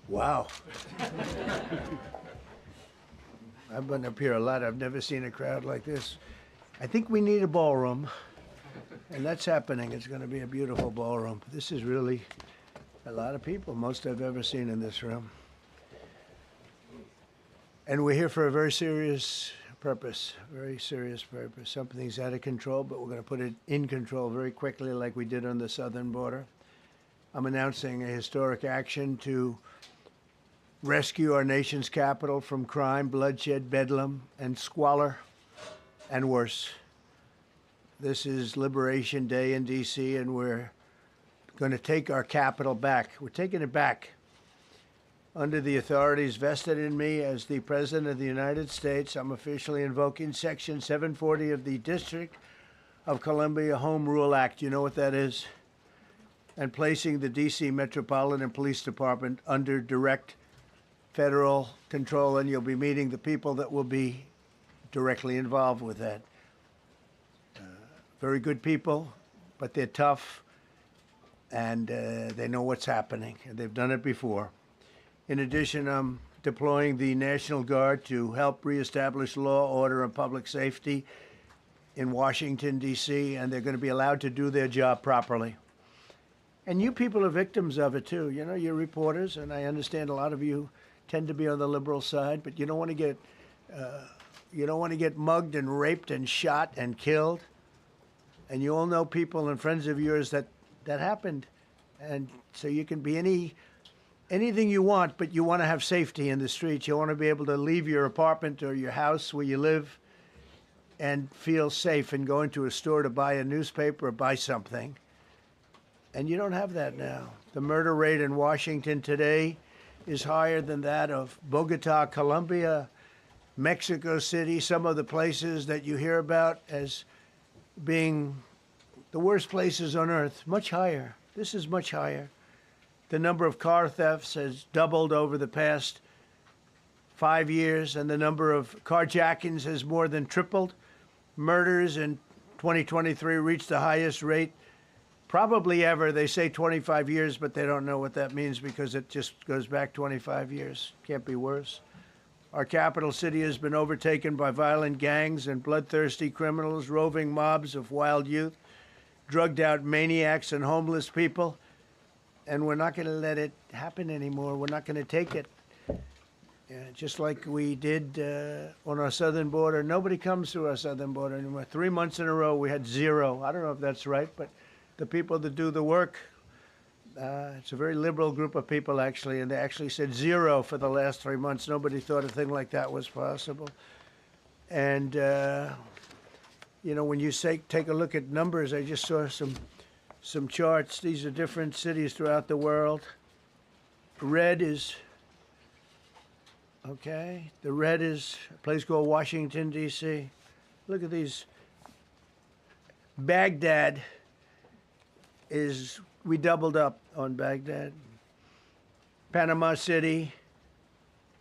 Wow. I've been up here a lot. I've never seen a crowd like this. I think we need a ballroom, and that's happening. It's going to be a beautiful ballroom. This is really a lot of people, most I've ever seen in this room. And we're here for a very serious purpose, very serious purpose. Something's out of control, but we're going to put it in control very quickly like we did on the southern border. I'm announcing a historic action to rescue our nation's capital from crime, bloodshed, bedlam, and squalor, and worse. This is Liberation Day in D.C., and we're going to take our capital back. We're taking it back. Under the authorities vested in me as the President of the United States, I'm officially invoking Section 740 of the District of Columbia Home Rule Act. You know what that is? And placing the D.C. Metropolitan Police Department under direct federal control, and you'll be meeting the people that will be directly involved with that. Very good people, but they're tough, and they know what's happening, and they've done it before. In addition, I'm deploying the National Guard to help reestablish law, order, and public safety in Washington, D.C., and they're going to be allowed to do their job properly. And you people are victims of it, too. You know, you're reporters, and I understand a lot of you tend to be on the liberal side, but you don't want to get mugged and raped and shot and killed. And you all know people and friends of yours that happened. And so you can be anything you want, but you want to have safety in the streets. You want to be able to leave your apartment or your house where you live and feel safe and go into a store to buy a newspaper or buy something. And you don't have that now. The murder rate in Washington today is higher than that of Bogota, Colombia, Mexico City, some of the places that you hear about as being the worst places on earth, much higher. This is much higher. The number of car thefts has doubled over the past 5 years, and the number of carjackings has more than tripled. Murders in 2023 reached the highest rate probably ever. They say 25 years, but they don't know what that means because it just goes back 25 years. Can't be worse. Our capital city has been overtaken by violent gangs and bloodthirsty criminals, roving mobs of wild youth, drugged out maniacs and homeless people. And we're not going to let it happen anymore. We're not going to take it. Just like we did on our southern border. Nobody comes through our southern border anymore. 3 months in a row, we had zero. I don't know if that's right, but the people that do the work, it's a very liberal group of people, actually, and they actually said zero for the last 3 months. Nobody thought a thing like that was possible. And, you know, when you take a look at numbers, I just saw some charts. These are different cities throughout the world. Red is, okay, the red is a place called Washington, D.C. Look at these. Baghdad we doubled up on Baghdad. Panama City,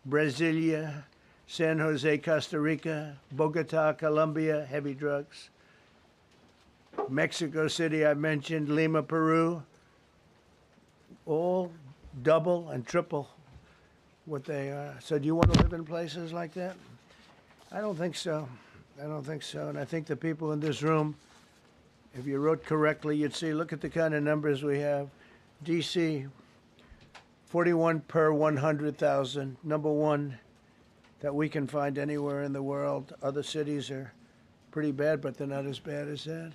Brasilia, San Jose, Costa Rica, Bogota, Colombia, heavy drugs. Mexico City, I mentioned, Lima, Peru, all double and triple what they are. So do you want to live in places like that? I don't think so. I don't think so. And I think the people in this room, if you wrote correctly, you'd see, look at the kind of numbers we have. D.C., 41 per 100,000, number one that we can find anywhere in the world. Other cities are pretty bad, but they're not as bad as that.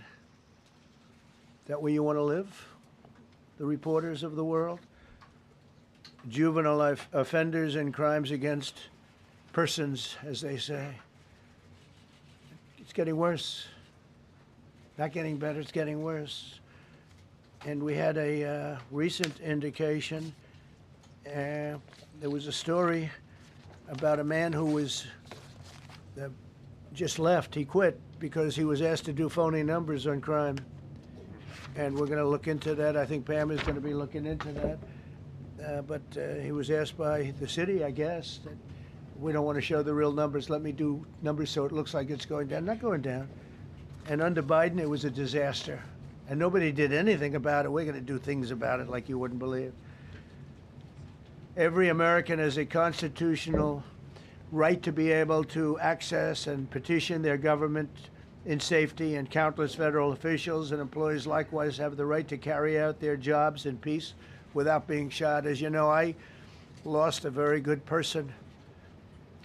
That where you want to live? The reporters of the world? Juvenile offenders and crimes against persons, as they say. It's getting worse. Not getting better, it's getting worse. And we had a recent indication. There was a story about a man who was just left. He quit because he was asked to do phony numbers on crime. And we're going to look into that. I think Pam is going to be looking into that. But he was asked by the city, I guess, that we don't want to show the real numbers. Let me do numbers so it looks like it's going down. Not going down. And under Biden, it was a disaster. And nobody did anything about it. We're going to do things about it like you wouldn't believe. Every American has a constitutional right to be able to access and petition their government in safety, and countless federal officials and employees likewise have the right to carry out their jobs in peace without being shot. As you know, I lost a very good person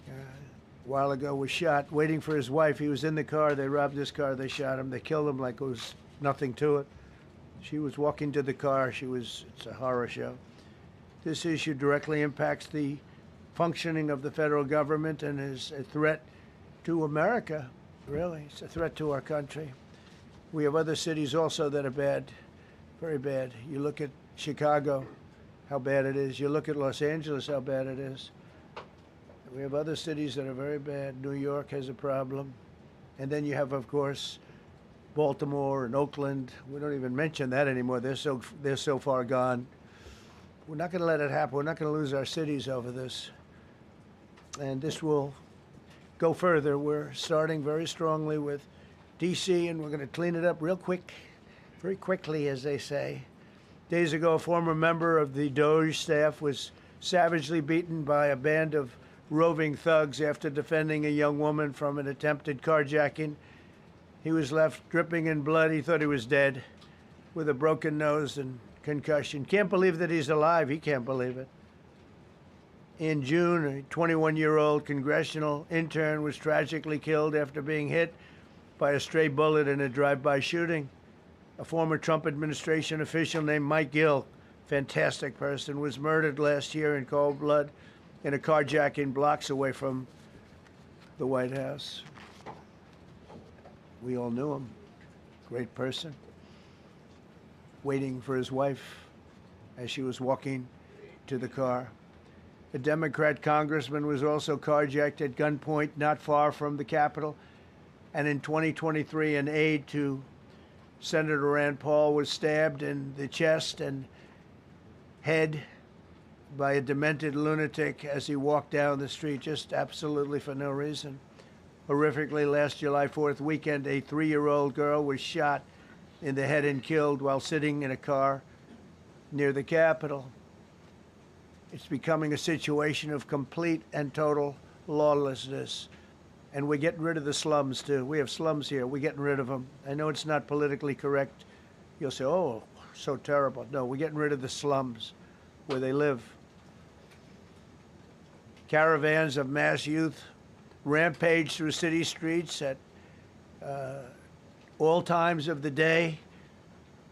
a while ago, was shot waiting for his wife. He was in the car. They robbed his car. They shot him. They killed him like it was nothing to it. She was walking to the car. It's a horror show. This issue directly impacts the functioning of the federal government and is a threat to America, really. It's a threat to our country. We have other cities also that are bad, very bad. You look at Chicago, how bad it is. You look at Los Angeles, how bad it is. We have other cities that are very bad. New York has a problem. And then you have, of course, Baltimore and Oakland. We don't even mention that anymore. They're so far gone. We're not going to let it happen. We're not going to lose our cities over this. And this will go further. We're starting very strongly with D.C., and we're going to clean it up real quick, very quickly, as they say. Days ago, a former member of the DOJ staff was savagely beaten by a band of roving thugs after defending a young woman from an attempted carjacking. He was left dripping in blood. He thought he was dead, with a broken nose and concussion. Can't believe that he's alive. He can't believe it. In June, a 21-year-old congressional intern was tragically killed after being hit by a stray bullet in a drive-by shooting. A former Trump administration official named Mike Gill, fantastic person, was murdered last year in cold blood in a carjacking blocks away from the White House. We all knew him. Great person. Waiting for his wife as she was walking to the car. A Democrat congressman was also carjacked at gunpoint not far from the Capitol. And in 2023, an aide to Senator Rand Paul was stabbed in the chest and head by a demented lunatic as he walked down the street, just absolutely for no reason. Horrifically, last July 4th weekend, a 3-year-old girl was shot in the head and killed while sitting in a car near the Capitol. It's becoming a situation of complete and total lawlessness. And we're getting rid of the slums, too. We have slums here. We're getting rid of them. I know it's not politically correct. You'll say, oh, so terrible. No, we're getting rid of the slums where they live. Caravans of mass youth rampage through city streets at all times of the day.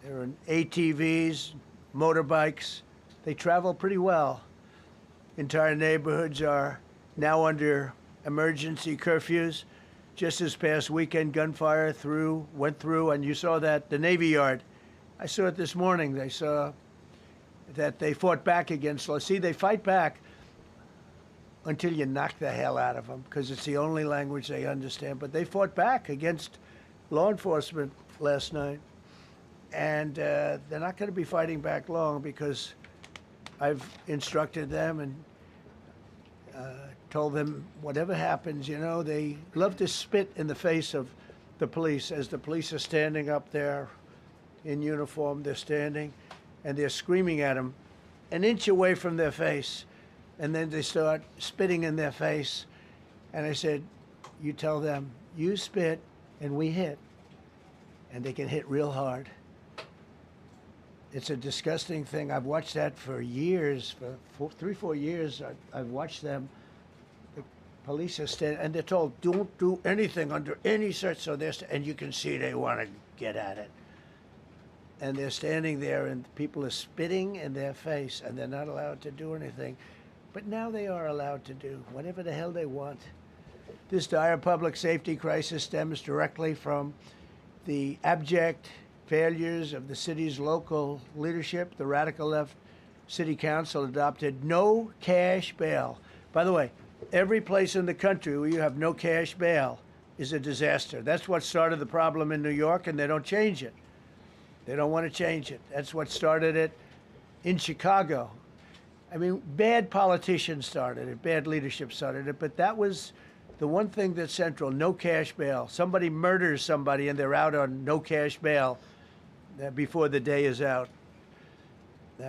There are ATVs, motorbikes. They travel pretty well. Entire neighborhoods are now under emergency curfews. Just this past weekend, gunfire went through, and you saw that, the Navy Yard. I saw it this morning. They saw that they fought back against law. See, they fight back until you knock the hell out of them, because it's the only language they understand. But they fought back against law enforcement last night. And they're not going to be fighting back long, because I've instructed them and told them whatever happens, you know, they love to spit in the face of the police. As the police are standing up there in uniform, they're standing and they're screaming at them an inch away from their face. And then they start spitting in their face. And I said, you tell them, you spit and we hit. And they can hit real hard. It's a disgusting thing. I've watched that for years, for 3-4 years. I've watched them. The police are standing, and they're told, don't do anything under any search. So and you can see they want to get at it. And they're standing there, and people are spitting in their face, and they're not allowed to do anything. But now they are allowed to do whatever the hell they want. This dire public safety crisis stems directly from the abject failures of the city's local leadership. The radical left city council adopted no cash bail. By the way, every place in the country where you have no cash bail is a disaster. That's what started the problem in New York, and they don't change it. They don't want to change it. That's what started it in Chicago. I mean, bad politicians started it, bad leadership started it, but that was the one thing that's central, no cash bail. Somebody murders somebody and they're out on no cash bail before the day is out.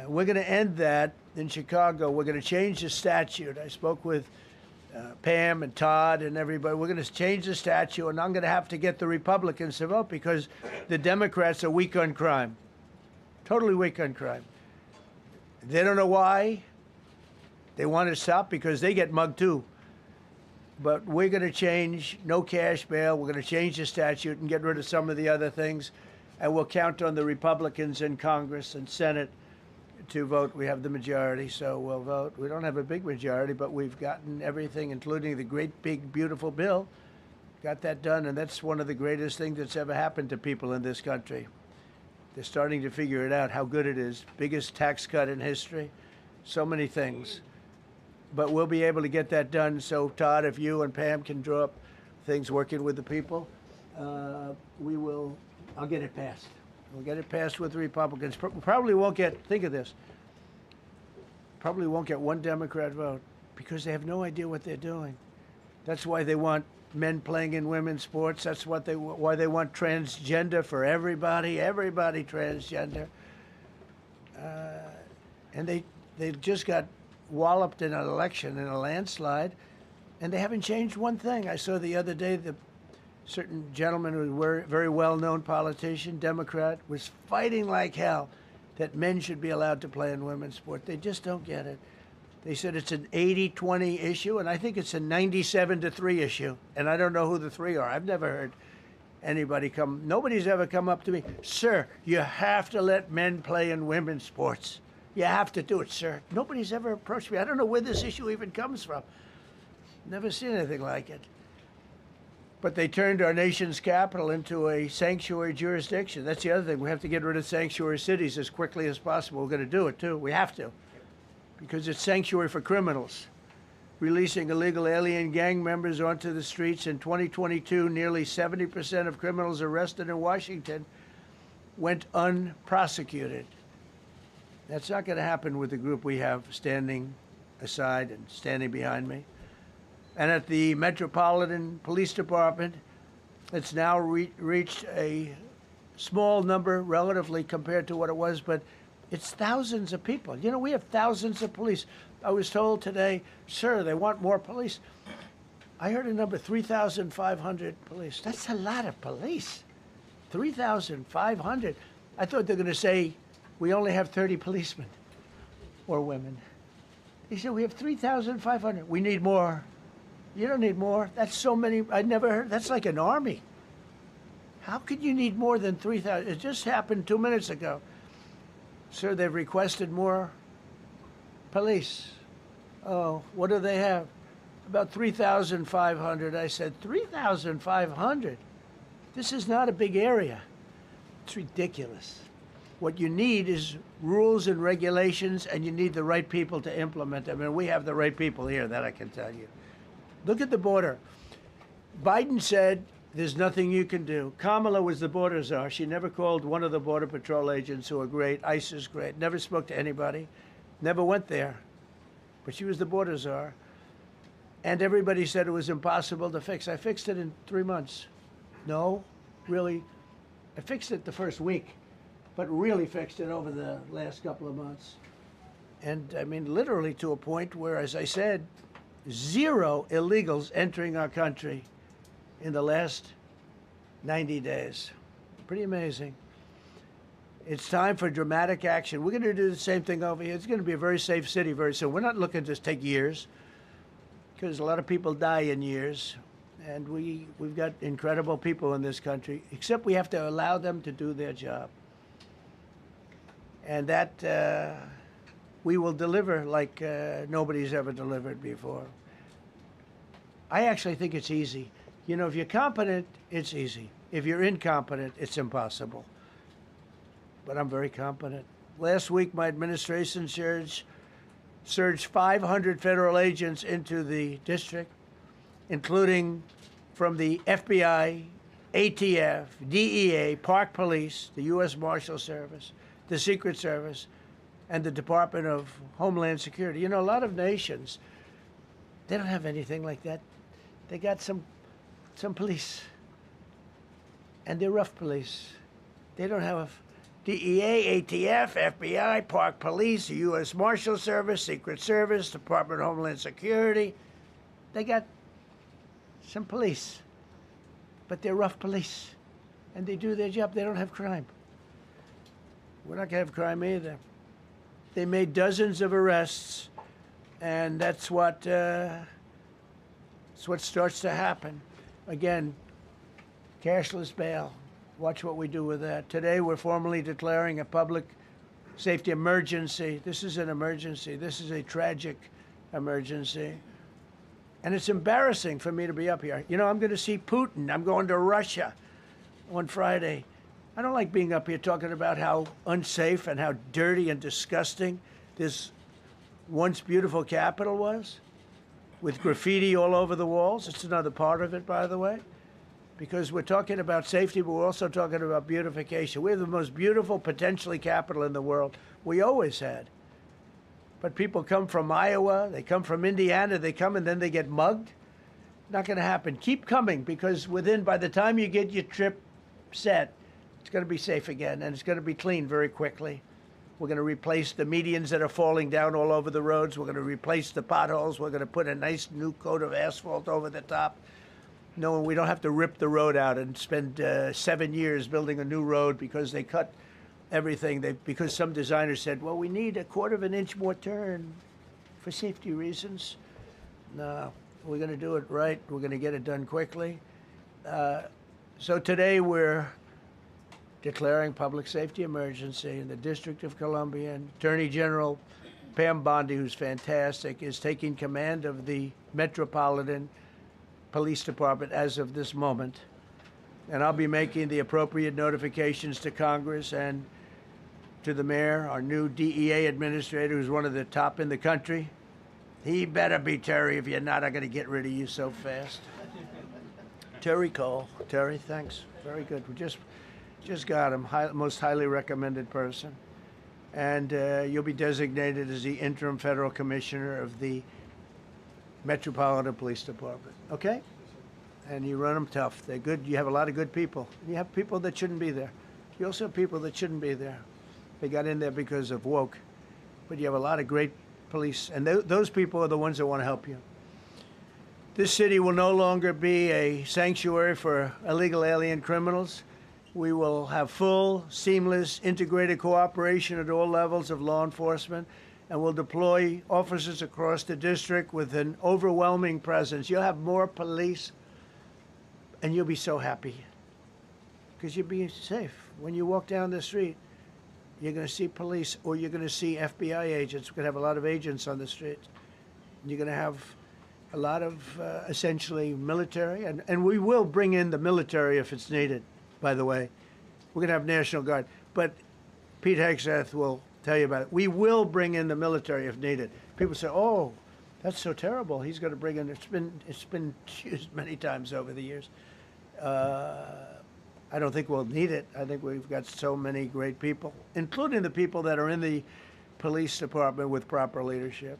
We're going to end that. in Chicago. We're going to change the statute. I spoke with Pam and Todd and everybody. We're going to change the statute, and I'm going to have to get the Republicans to vote because the Democrats are weak on crime, totally weak on crime. They don't know why. They want to stop because they get mugged too. But we're going to change no cash bail. We're going to change the statute and get rid of some of the other things. And we'll count on the Republicans in Congress and Senate to vote. We have the majority, so we'll vote. We don't have a big majority, but we've gotten everything, including the great, big, beautiful bill. Got that done, and that's one of the greatest things that's ever happened to people in this country. They're starting to figure it out, how good it is. Biggest tax cut in history. So many things. But we'll be able to get that done. So, Todd, if you and Pam can draw up things working with the people, we will. I'll get it passed. We'll get it passed with the Republicans. Probably won't get, think of this, probably won't get one Democrat vote because they have no idea what they're doing. That's why they want men playing in women's sports. That's why they want transgender for everybody transgender. And they just got walloped in an election, in a landslide, and they haven't changed one thing. I saw the other day the certain gentleman who was a very well-known politician, Democrat, was fighting like hell that men should be allowed to play in women's sport. They just don't get it. They said it's an 80-20 issue, and I think it's a 97-3 issue. And I don't know who the three are. I've never heard anybody nobody's ever come up to me, sir, you have to let men play in women's sports. You have to do it, sir. Nobody's ever approached me. I don't know where this issue even comes from. Never seen anything like it. But they turned our nation's capital into a sanctuary jurisdiction. That's the other thing. We have to get rid of sanctuary cities as quickly as possible. We're going to do it, too. We have to. Because it's sanctuary for criminals. Releasing illegal alien gang members onto the streets. In 2022, nearly 70% of criminals arrested in Washington went unprosecuted. That's not going to happen with the group we have standing aside and standing behind me. And at the Metropolitan Police Department, it's now reached a small number relatively compared to what it was, but it's thousands of people. You know, we have thousands of police. I was told today, sir, they want more police. I heard a number, 3,500 police. That's a lot of police. 3,500. I thought they were going to say, we only have 30 policemen or women. They said, we have 3,500. We need more. You don't need more. That's so many. I never heard. That's like an army. How could you need more than 3,000? It just happened 2 minutes ago. Sir, they've requested more police. Oh, what do they have? About 3,500. I said, 3,500? This is not a big area. It's ridiculous. What you need is rules and regulations, and you need the right people to implement them. And we have the right people here, that I can tell you. Look at the border. Biden said there's nothing you can do. Kamala was the border czar. She never called one of the Border Patrol agents who are great. ICE is great. Never spoke to anybody. Never went there. But she was the border czar. And everybody said it was impossible to fix. I fixed it in 3 months. No, really. I fixed it the first week, but really fixed it over the last couple of months. And I mean, literally to a point where, as I said, 0 illegals entering our country in the last 90 days. Pretty amazing. It's time for dramatic action. We're going to do the same thing over here. It's going to be a very safe city very soon. We're not looking to take years, because a lot of people die in years. And we've got incredible people in this country, except we have to allow them to do their job. And that we will deliver like nobody's ever delivered before. I actually think it's easy. You know, if you're competent, it's easy. If you're incompetent, it's impossible. But I'm very competent. Last week, my administration surged 500 federal agents into the district, including from the FBI, ATF, DEA, Park Police, the U.S. Marshal Service, the Secret Service, and the Department of Homeland Security. You know, a lot of nations, they don't have anything like that. They got some police, and they're rough police. They don't have DEA, ATF, FBI, Park Police, the U.S. Marshal Service, Secret Service, Department of Homeland Security. They got some police, but they're rough police, and they do their job. They don't have crime. We're not going to have crime either. They made dozens of arrests, and that's what starts to happen. Again, cashless bail. Watch what we do with that. Today, we're formally declaring a public safety emergency. This is an emergency. This is a tragic emergency. And it's embarrassing for me to be up here. You know, I'm going to see Putin. I'm going to Russia on Friday. I don't like being up here talking about how unsafe and how dirty and disgusting this once beautiful capital was, with graffiti all over the walls. It's another part of it, by the way, because we're talking about safety, but we're also talking about beautification. We have the most beautiful, potentially, capital in the world. We always had. But people come from Iowa, they come from Indiana, they come and then they get mugged. Not going to happen. Keep coming, because by the time you get your trip set, it's going to be safe again, and it's going to be clean very quickly. We're going to replace the medians that are falling down all over the roads. We're going to replace the potholes. We're going to put a nice new coat of asphalt over the top. No, we don't have to rip the road out and spend 7 years building a new road because they cut everything. Because some designers said, well, we need a 1/4 of an inch more turn for safety reasons. No, we're going to do it right. We're going to get it done quickly. So today we're declaring public safety emergency in the District of Columbia, and Attorney General Pam Bondi, who's fantastic, is taking command of the Metropolitan Police Department as of this moment. And I'll be making the appropriate notifications to Congress and to the mayor, our new DEA administrator, who's one of the top in the country. He better be Terry. If you're not, I'm going to get rid of you so fast. Terry Cole. Terry, thanks. Very good. We just got him. Most highly recommended person. And you'll be designated as the interim federal commissioner of the Metropolitan Police Department. Okay? And you run them tough. They're good. You have a lot of good people. You have people that shouldn't be there. You also have people that shouldn't be there. They got in there because of woke. But you have a lot of great police. And those people are the ones that want to help you. This city will no longer be a sanctuary for illegal alien criminals. We will have full, seamless, integrated cooperation at all levels of law enforcement, and we'll deploy officers across the district with an overwhelming presence. You'll have more police, and you'll be so happy because you'll be safe. When you walk down the street, you're going to see police, or you're going to see FBI agents. We're going to have a lot of agents on the streets. You're going to have a lot of essentially military, and we will bring in the military if it's needed. By the way, we're going to have National Guard, but Pete Hegseth will tell you about it. We will bring in the military if needed. People say, "Oh, that's so terrible. He's going to bring in." It's been used many times over the years. I don't think we'll need it. I think we've got so many great people, including the people that are in the police department with proper leadership.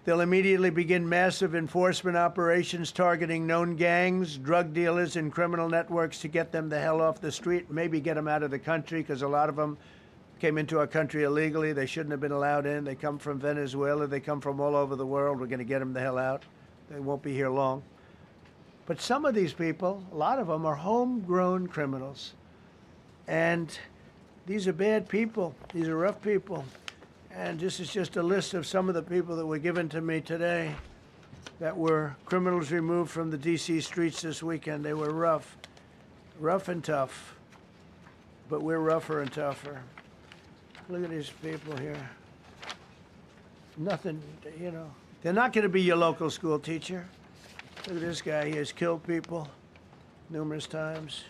They'll immediately begin massive enforcement operations targeting known gangs, drug dealers, and criminal networks to get them the hell off the street, maybe get them out of the country, because a lot of them came into our country illegally. They shouldn't have been allowed in. They come from Venezuela. They come from all over the world. We're going to get them the hell out. They won't be here long. But some of these people, a lot of them, are homegrown criminals. And these are bad people. These are rough people. And this is just a list of some of the people that were given to me today that were criminals removed from the D.C. streets this weekend. They were rough and tough. But we're rougher and tougher. Look at these people here. Nothing, you know. They're not going to be your local school teacher. Look at this guy. He has killed people numerous times.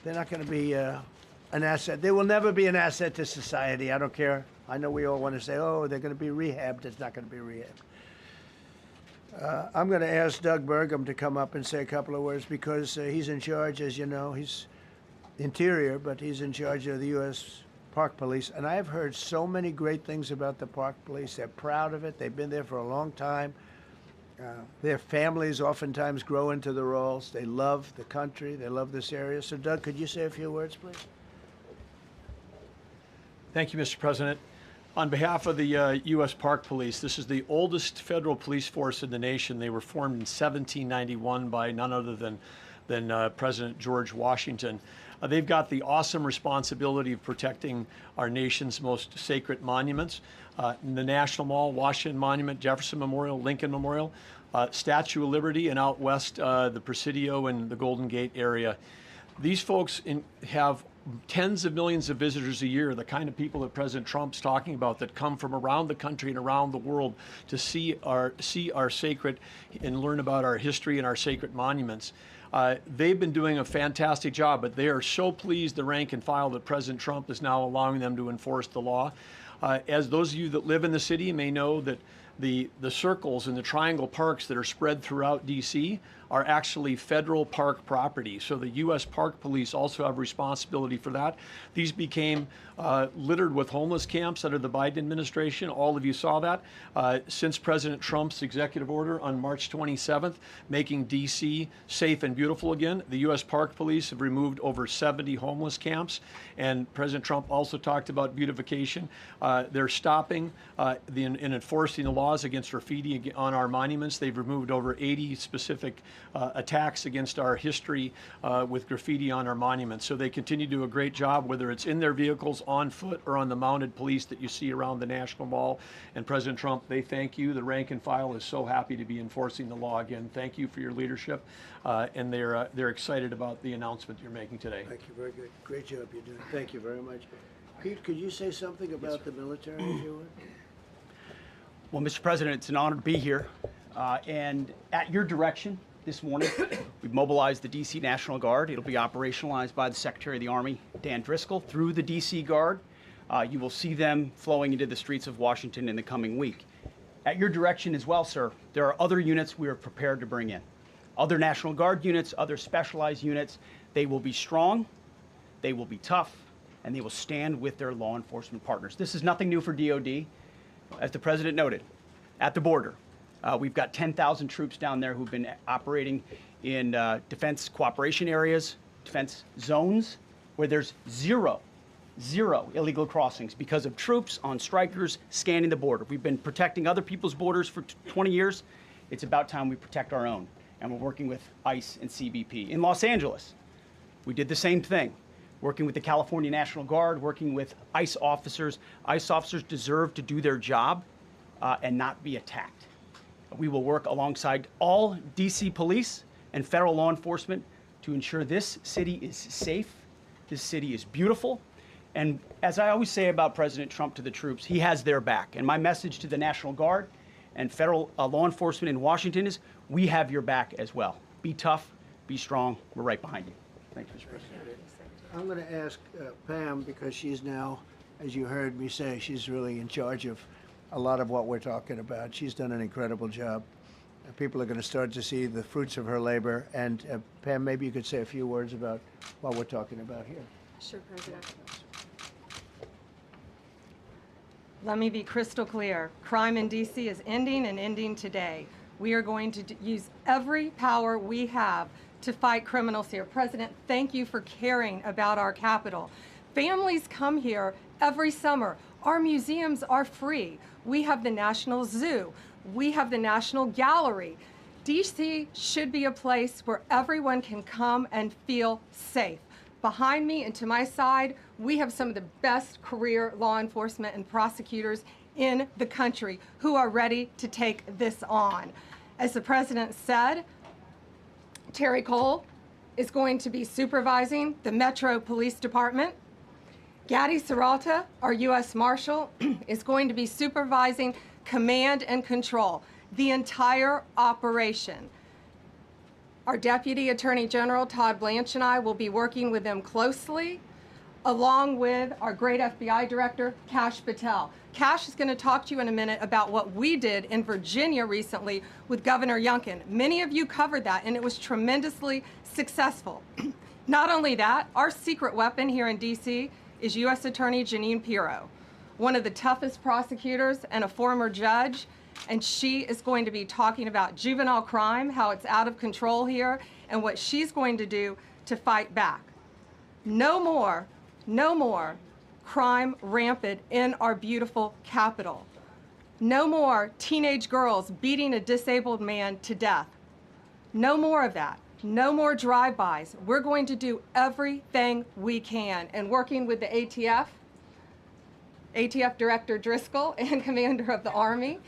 They're not going to be an asset. They will never be an asset to society. I don't care. I know we all want to say, oh, they're going to be rehabbed. It's not going to be rehabbed. I'm going to ask Doug Burgum to come up and say a couple of words because he's in charge, as you know. He's Interior, but he's in charge of the U.S. Park Police. And I've heard so many great things about the Park Police. They're proud of it. They've been there for a long time. Their families oftentimes grow into the roles. They love the country. They love this area. So, Doug, could you say a few words, please? Thank you, Mr. President. On behalf of the U.S. Park Police, this is the oldest federal police force in the nation. They were formed in 1791 by none other than President George Washington. They've got the awesome responsibility of protecting our nation's most sacred monuments. The National Mall, Washington Monument, Jefferson Memorial, Lincoln Memorial, Statue of Liberty, and out west, the Presidio and the Golden Gate area. These folks have tens of millions of visitors a year, the kind of people that President Trump's talking about that come from around the country and around the world to see our sacred and learn about our history and our sacred monuments. They've been doing a fantastic job, but they are so pleased, the rank and file, that President Trump is now allowing them to enforce the law. As those of you that live in the city may know, that the circles and the triangle parks that are spread throughout D.C. are actually federal park property. So the U.S. Park Police also have responsibility for that. These became littered with homeless camps under the Biden administration. All of you saw that. Since President Trump's executive order on March 27th, making D.C. safe and beautiful again, the U.S. Park Police have removed over 70 homeless camps. And President Trump also talked about beautification. They're stopping and enforcing the laws against graffiti on our monuments. They've removed over 80 specific attacks against our history with graffiti on our monuments. So they continue to do a great job, whether it's in their vehicles, on foot, or on the mounted police that you see around the National Mall. And President Trump, they thank you. The rank and file is so happy to be enforcing the law again. Thank you for your leadership, and they're excited about the announcement you're making today. Thank you. Very good. Great job you're doing. Thank you very much. Pete, could you say something about the military, if you would? Well, Mr. President, it's an honor to be here. And at your direction this morning, we've mobilized the D.C. National Guard. It'll be operationalized by the Secretary of the Army, Dan Driscoll, through the D.C. Guard. You will see them flowing into the streets of Washington in the coming week. At your direction as well, sir, there are other units we are prepared to bring in. Other National Guard units, other specialized units. They will be strong, they will be tough, and they will stand with their law enforcement partners. This is nothing new for DOD. As the President noted, at the border, we've got 10,000 troops down there who've been operating in defense cooperation areas, defense zones, where there's zero illegal crossings because of troops on strikers scanning the border. We've been protecting other people's borders for 20 years. It's about time we protect our own, and we're working with ICE and CBP. In Los Angeles, we did the same thing, working with the California National Guard, working with ICE officers. ICE officers deserve to do their job and not be attacked. We will work alongside all D.C. police and federal law enforcement to ensure this city is safe, this city is beautiful. And as I always say about President Trump to the troops, he has their back. And my message to the National Guard and federal law enforcement in Washington is, we have your back as well. Be tough, be strong, we're right behind you. Thank you, Mr. President. I'm going to ask Pam, because she's now, as you heard me say, she's really in charge of a lot of what we're talking about. She's done an incredible job. People are going to start to see the fruits of her labor. And Pam, maybe you could say a few words about what we're talking about here. Sure, President. Let me be crystal clear. Crime in D.C. is ending, and ending today. We are going to use every power we have to fight criminals here. President, thank you for caring about our capital. Families come here every summer. Our museums are free. We have the National Zoo. We have the National Gallery. DC should be a place where everyone can come and feel safe. Behind me and to my side, we have some of the best career law enforcement and prosecutors in the country who are ready to take this on. As the President said, Terry Cole is going to be supervising the Metro Police Department. Gaddy Serralta, our U.S. Marshal, is going to be supervising command and control, the entire operation. Our Deputy Attorney General, Todd Blanche, and I will be working with them closely, along with our great FBI Director, Kash Patel. Kash is going to talk to you in a minute about what we did in Virginia recently with Governor Youngkin. Many of you covered that, and it was tremendously successful. Not only that, our secret weapon here in D.C. is U.S. Attorney Jeanine Pirro, one of the toughest prosecutors and a former judge, and she is going to be talking about juvenile crime, how it's out of control here, and what she's going to do to fight back. No more crime rampant in our beautiful capital. No more teenage girls beating a disabled man to death. No more of that. No more drive-bys. We're going to do everything we can. And working with the ATF Director Driscoll and Commander of the Army,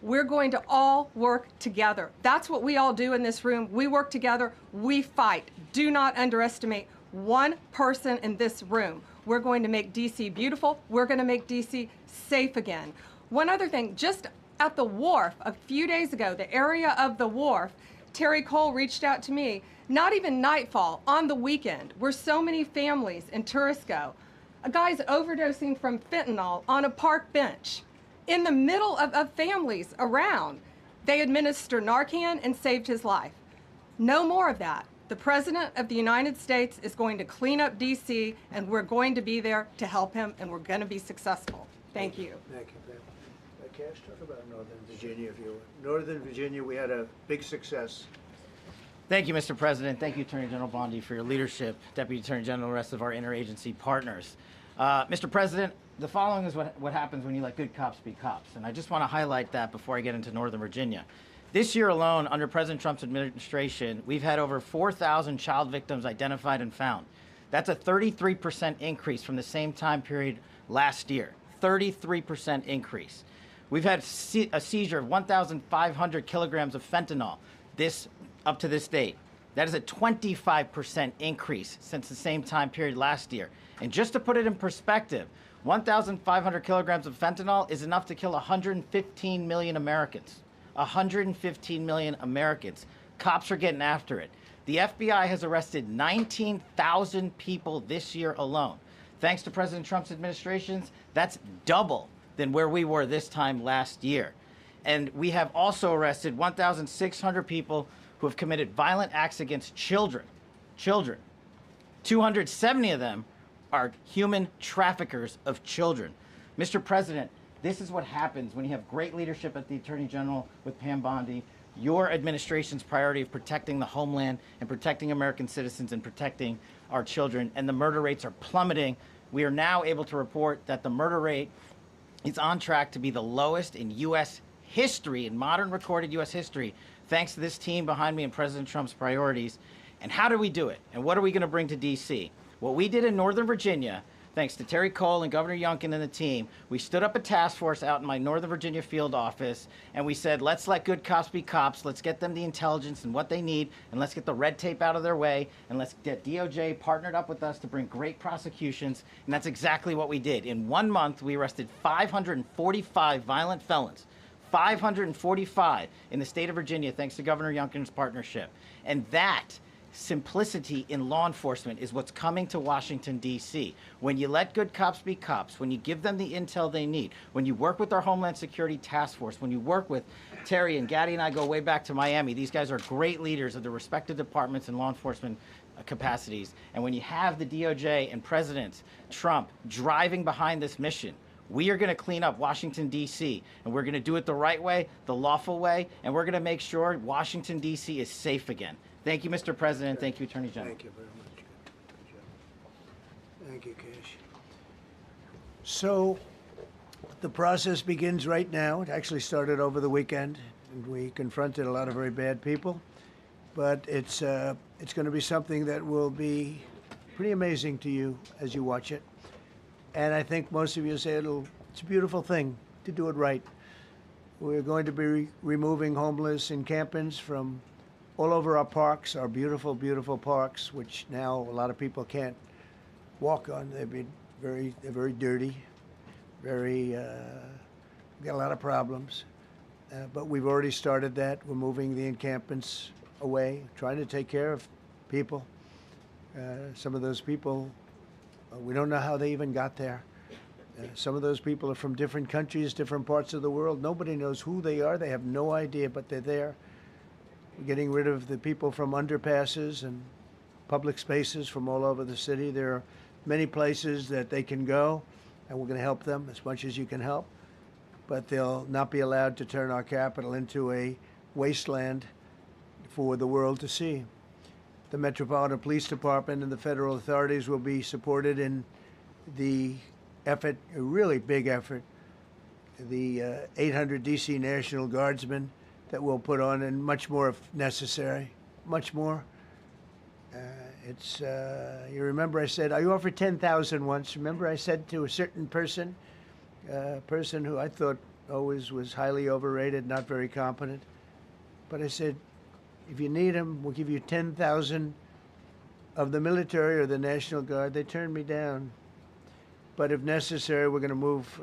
we're going to all work together. That's what we all do in this room. We work together, we fight. Do not underestimate one person in this room. We're going to make DC beautiful. We're going to make DC safe again. One other thing, just at the wharf a few days ago, the area of the wharf, Terry Cole reached out to me, not even nightfall, on the weekend, where so many families in tourists go. A guy's overdosing from fentanyl on a park bench. In the middle of families around, they administer Narcan and saved his life. No more of that. The President of the United States is going to clean up DC, and we're going to be there to help him, and we're going to be successful. Thank you. Thank you, Pam. Cash, talk about Northern Virginia, if you would. Northern Virginia, we had a big success. Thank you, Mr. President. Thank you, Attorney General Bondi, for your leadership, Deputy Attorney General, and the rest of our interagency partners. Mr. President, the following is what happens when you let good cops be cops, and I just want to highlight that before I get into Northern Virginia. This year alone, under President Trump's administration, we've had over 4,000 child victims identified and found. That's a 33% increase from the same time period last year. 33% increase. We've had a seizure of 1,500 kilograms of fentanyl up to this date. That is a 25% increase since the same time period last year. And just to put it in perspective, 1,500 kilograms of fentanyl is enough to kill 115 million Americans. 115 million Americans. Cops are getting after it. The FBI has arrested 19,000 people this year alone. Thanks to President Trump's administrations, that's double than where we were this time last year. And we have also arrested 1,600 people who have committed violent acts against children. 270 of them are human traffickers of children. Mr. President, this is what happens when you have great leadership at the Attorney General with Pam Bondi, your administration's priority of protecting the homeland and protecting American citizens and protecting our children, and the murder rates are plummeting. We are now able to report that the murder rate is on track to be the lowest in U.S. history, in modern recorded U.S. history, thanks to this team behind me and President Trump's priorities. And how do we do it? And what are we going to bring to D.C.? What we did in Northern Virginia, thanks to Terry Cole and Governor Youngkin and the team, we stood up a task force out in my Northern Virginia field office, and we said, let's let good cops be cops, let's get them the intelligence and what they need, and let's get the red tape out of their way, and let's get DOJ partnered up with us to bring great prosecutions, and that's exactly what we did. In 1 month, we arrested 545 violent felons. 545 in the state of Virginia, thanks to Governor Youngkin's partnership. And that simplicity in law enforcement is what's coming to Washington, D.C. When you let good cops be cops, when you give them the intel they need, when you work with our Homeland Security Task Force, when you work with Terry and Gaddy and I go way back to Miami, these guys are great leaders of the respective departments and law enforcement capacities. And when you have the DOJ and President Trump driving behind this mission, we are going to clean up Washington, D.C., and we're going to do it the right way, the lawful way, and we're going to make sure Washington, D.C. is safe again. Thank you, Mr. President. Thank you, Attorney General. Thank you very much. Good job. Thank you, Cash. So the process begins right now. It actually started over the weekend, and we confronted a lot of very bad people. But it's going to be something that will be pretty amazing to you as you watch it. And I think most of you say it's a beautiful thing to do it right. We're going to be removing homeless encampments from all over our parks, our beautiful, beautiful parks, which now a lot of people can't walk on. They're very dirty, we got a lot of problems. But we've already started that. We're moving the encampments away, trying to take care of people. Some of those people, we don't know how they even got there. Some of those people are from different countries, different parts of the world. Nobody knows who they are. They have no idea, but they're there. We're getting rid of the people from underpasses and public spaces from all over the city. There are many places that they can go, and we're going to help them as much as you can help. But they'll not be allowed to turn our capital into a wasteland for the world to see. The Metropolitan Police Department and the federal authorities will be supported in the effort, a really big effort, the 800 DC National Guardsmen that we'll put on, and much more if necessary, much more. You remember I said, I offered 10,000 once. Remember I said to a certain person, a person who I thought always was highly overrated, not very competent, but I said, if you need them, we'll give you 10,000 of the military or the National Guard. They turned me down. But if necessary, we're going to move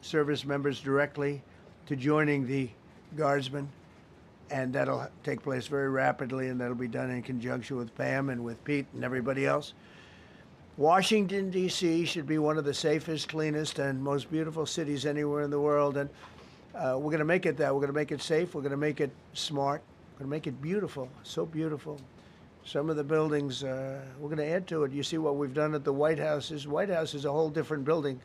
service members directly to joining the Guardsmen, and that'll take place very rapidly, and that'll be done in conjunction with Pam and with Pete and everybody else. Washington, D.C. should be one of the safest, cleanest, and most beautiful cities anywhere in the world, and we're going to make it that. We're going to make it safe. We're going to make it smart. We're going to make it beautiful, so beautiful. Some of the buildings, we're going to add to it. You see what we've done at the White House. White House is a whole different building.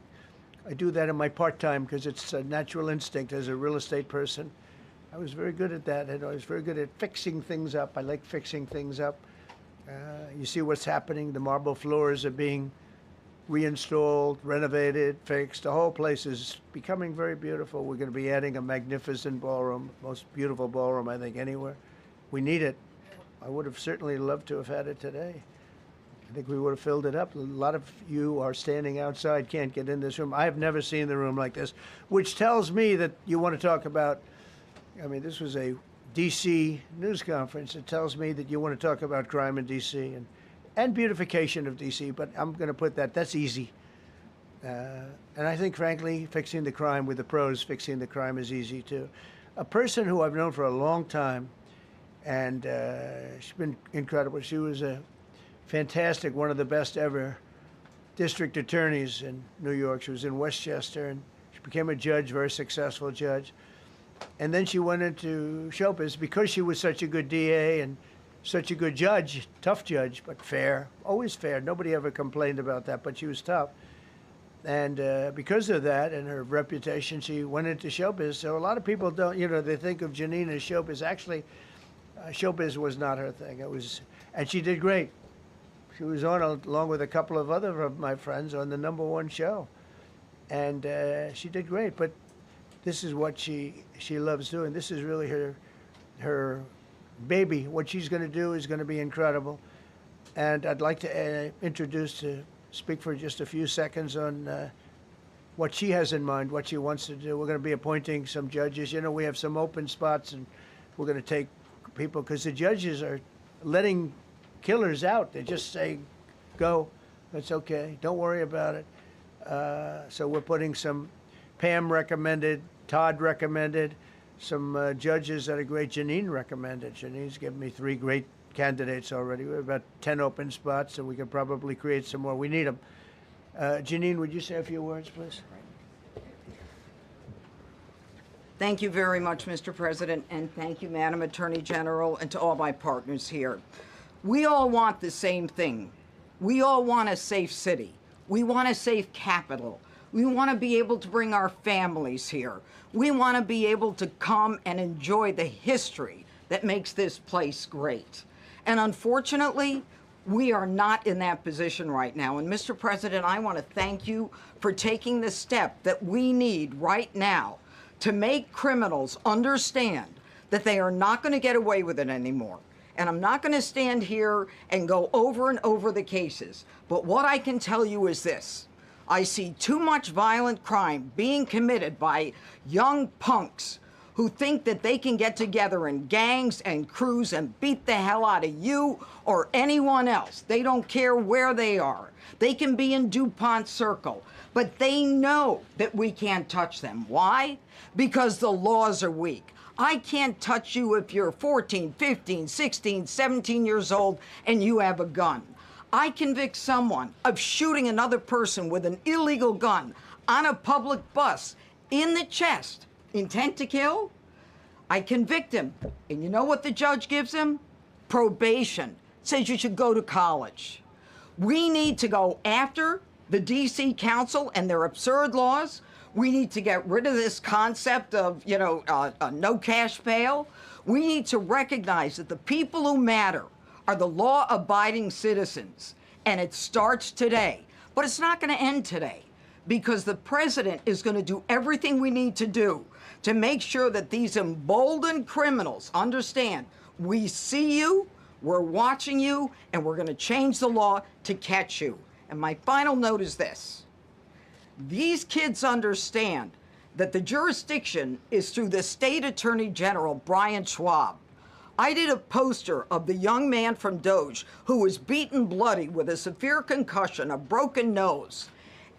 I do that in my part-time because it's a natural instinct as a real estate person. I was very good at that, and I was very good at fixing things up. I like fixing things up. You see what's happening. The marble floors are being reinstalled, renovated, fixed. The whole place is becoming very beautiful. We're going to be adding a magnificent ballroom, most beautiful ballroom, I think, anywhere. We need it. I would have certainly loved to have had it today. I think we would have filled it up. A lot of you are standing outside, can't get in this room. I have never seen the room like this, which tells me that you want to talk about, I mean, this was a D.C. news conference. It tells me that you want to talk about crime in D.C. and beautification of D.C., but I'm going to put that's easy. And I think, frankly, fixing the crime with the pros, fixing the crime is easy, too. A person who I've known for a long time, and she's been incredible. She was a fantastic, one of the best ever district attorneys in New York. She was in Westchester, and she became a judge, very successful judge. And then she went into showbiz because she was such a good DA and such a good judge, tough judge, but fair, always fair. Nobody ever complained about that, but she was tough. And because of that and her reputation, she went into showbiz. So a lot of people don't, they think of Janine as showbiz. Actually, showbiz was not her thing. And she did great. She was on, along with a couple of other of my friends, on the #1 show. And she did great, but this is what she loves doing. This is really her baby. What she's going to do is going to be incredible. And I'd like to speak for just a few seconds on what she has in mind, what she wants to do. We're going to be appointing some judges. We have some open spots, and we're going to take people, because the judges are letting killers out. They just say, go, that's okay, don't worry about it. So we're putting some, Pam recommended, Todd recommended, some judges that are great. Janine recommended. Janine's given me 3 great candidates already. We have about 10 open spots, and we could probably create some more. We need them. Janine, would you say a few words, please? Thank you very much, Mr. President, and thank you, Madam Attorney General, and to all my partners here. We all want the same thing. We all want a safe city. We want a safe capital. We want to be able to bring our families here. We want to be able to come and enjoy the history that makes this place great. And unfortunately, we are not in that position right now. And Mr. President, I want to thank you for taking the step that we need right now to make criminals understand that they are not going to get away with it anymore. And I'm not going to stand here and go over and over the cases. But what I can tell you is this. I see too much violent crime being committed by young punks who think that they can get together in gangs and crews and beat the hell out of you or anyone else. They don't care where they are. They can be in DuPont Circle, but they know that we can't touch them. Why? Because the laws are weak. I can't touch you if you're 14, 15, 16, 17 years old and you have a gun. I convict someone of shooting another person with an illegal gun on a public bus in the chest, intent to kill. I convict him, and you know what the judge gives him? Probation. Says you should go to college. We need to go after the D.C. Council and their absurd laws. We need to get rid of this concept of, no cash bail. We need to recognize that the people who matter are the law-abiding citizens, and it starts today But it's not going to end today, because the president is going to do everything we need to do to make sure that these emboldened criminals understand we see you, we're watching you, and we're going to change the law to catch you. And my final note is this. These kids understand that the jurisdiction is through the state attorney general, Brian Schwab. I did a poster of the young man from Doge who was beaten bloody with a severe concussion, a broken nose.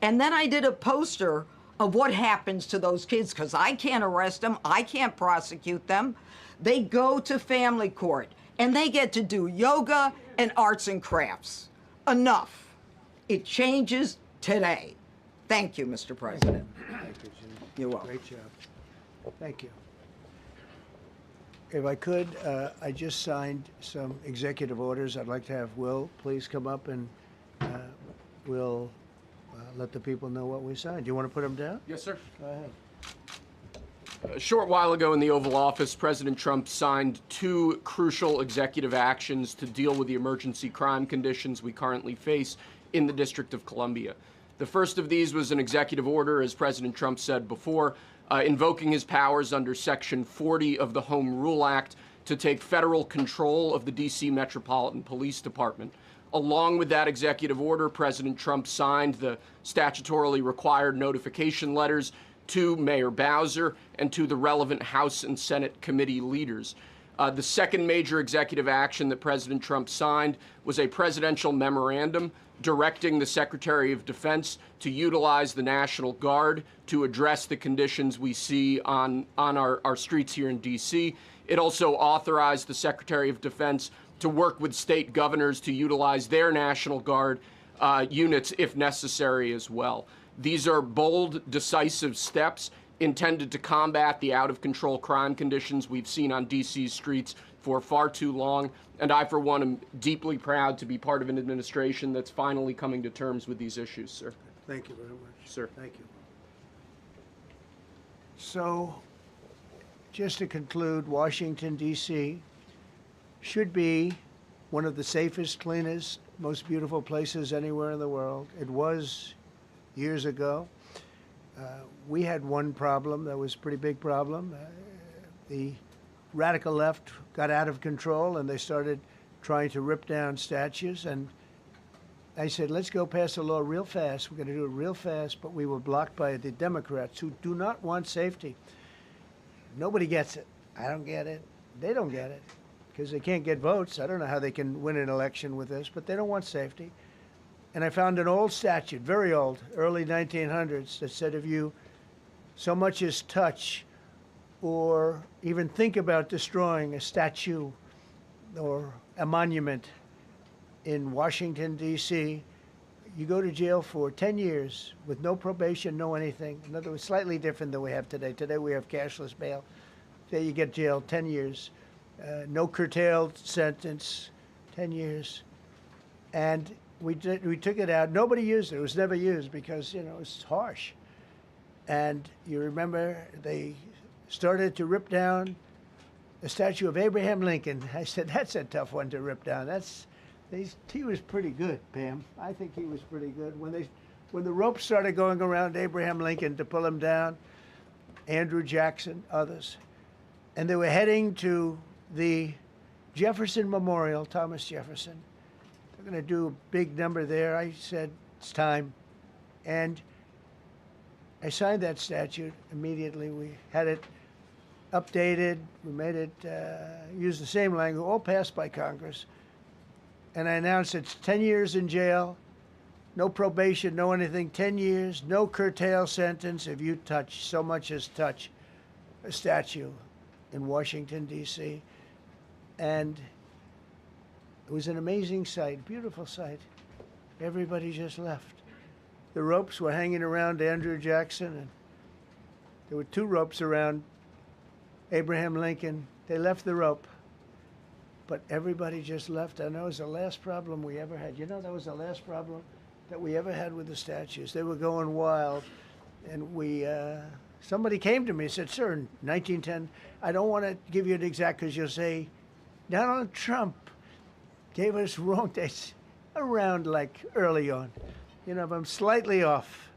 And then I did a poster of what happens to those kids, because I can't arrest them, I can't prosecute them. They go to family court and they get to do yoga and arts and crafts. Enough. It changes today. Thank you, Mr. President. Thank you, Jim. You're welcome. Great job. Thank you. If I could, I just signed some executive orders. I'd like to have Will please come up, and we'll let the people know what we signed. Do you want to put them down? Yes, sir. Go ahead. A short while ago in the Oval Office, President Trump signed 2 crucial executive actions to deal with the emergency crime conditions we currently face in the District of Columbia. The first of these was an executive order, as President Trump said before, invoking his powers under Section 40 of the Home Rule Act to take federal control of the D.C. Metropolitan Police Department. Along with that executive order, President Trump signed the statutorily required notification letters to Mayor Bowser and to the relevant House and Senate committee leaders. The second major executive action that President Trump signed was a presidential memorandum directing the Secretary of Defense to utilize the National Guard to address the conditions we see on our streets here in D.C. It also authorized the Secretary of Defense to work with state governors to utilize their National Guard units if necessary as well. These are bold, decisive steps intended to combat the out-of-control crime conditions we've seen on D.C.'s streets for far too long, and I, for one, am deeply proud to be part of an administration that's finally coming to terms with these issues, sir. Thank you very much. Sir. Thank you. So, just to conclude, Washington, D.C. should be one of the safest, cleanest, most beautiful places anywhere in the world. It was years ago. We had one problem that was a pretty big problem. The radical left got out of control and they started trying to rip down statues. And I said, let's go pass a law real fast. We're going to do it real fast, but we were blocked by the Democrats who do not want safety. Nobody gets it. I don't get it. They don't get it because they can't get votes. I don't know how they can win an election with this, but they don't want safety. And I found an old statute, very old, early 1900s, that said if you so much as touch or even think about destroying a statue or a monument in Washington, D.C., you go to jail for 10 years with no probation, no anything. In other words, slightly different than we have today. Today we have cashless bail. There you get jailed 10 years. No curtailed sentence, 10 years. And we took it out. Nobody used it. It was never used because, you know, it's harsh. And you remember they started to rip down the statue of Abraham Lincoln. I said, that's a tough one to rip down. He was pretty good, Pam. I think he was pretty good. When the ropes started going around Abraham Lincoln to pull him down, Andrew Jackson, others, and they were heading to the Jefferson Memorial, Thomas Jefferson. They're going to do a big number there. I said, it's time. And I signed that statute immediately. We had it updated. We made it use the same language, all passed by Congress. And I announced it's 10 years in jail, no probation, no anything, 10 years, no curtail sentence if you touch, so much as touch a statue in Washington, D.C. And it was an amazing sight, beautiful sight. Everybody just left. The ropes were hanging around Andrew Jackson, and there were 2 ropes around Abraham Lincoln. They left the rope, but everybody just left. And that was the last problem we ever had. You know, that was the last problem that we ever had with the statues. They were going wild, and somebody came to me and said, sir, in 1910, I don't want to give you an exact because you'll say, Donald Trump gave us wrong dates around like early on. You know, if I'm slightly off,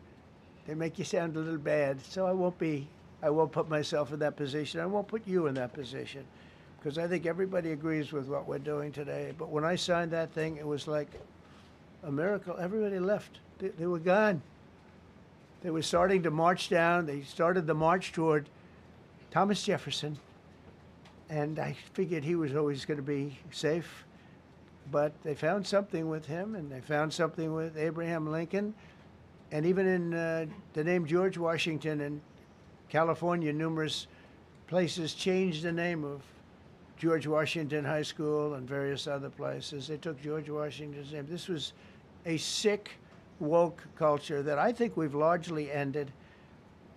they make you sound a little bad. So I won't put myself in that position. I won't put you in that position, because I think everybody agrees with what we're doing today. But when I signed that thing, it was like a miracle. Everybody left. They were gone. They were starting to march down. They started the march toward Thomas Jefferson, and I figured he was always going to be safe. But they found something with him, and they found something with Abraham Lincoln, and even in the name George Washington in California, numerous places changed the name of George Washington High School and various other places. They took George Washington's name. This was a sick, woke culture that I think we've largely ended.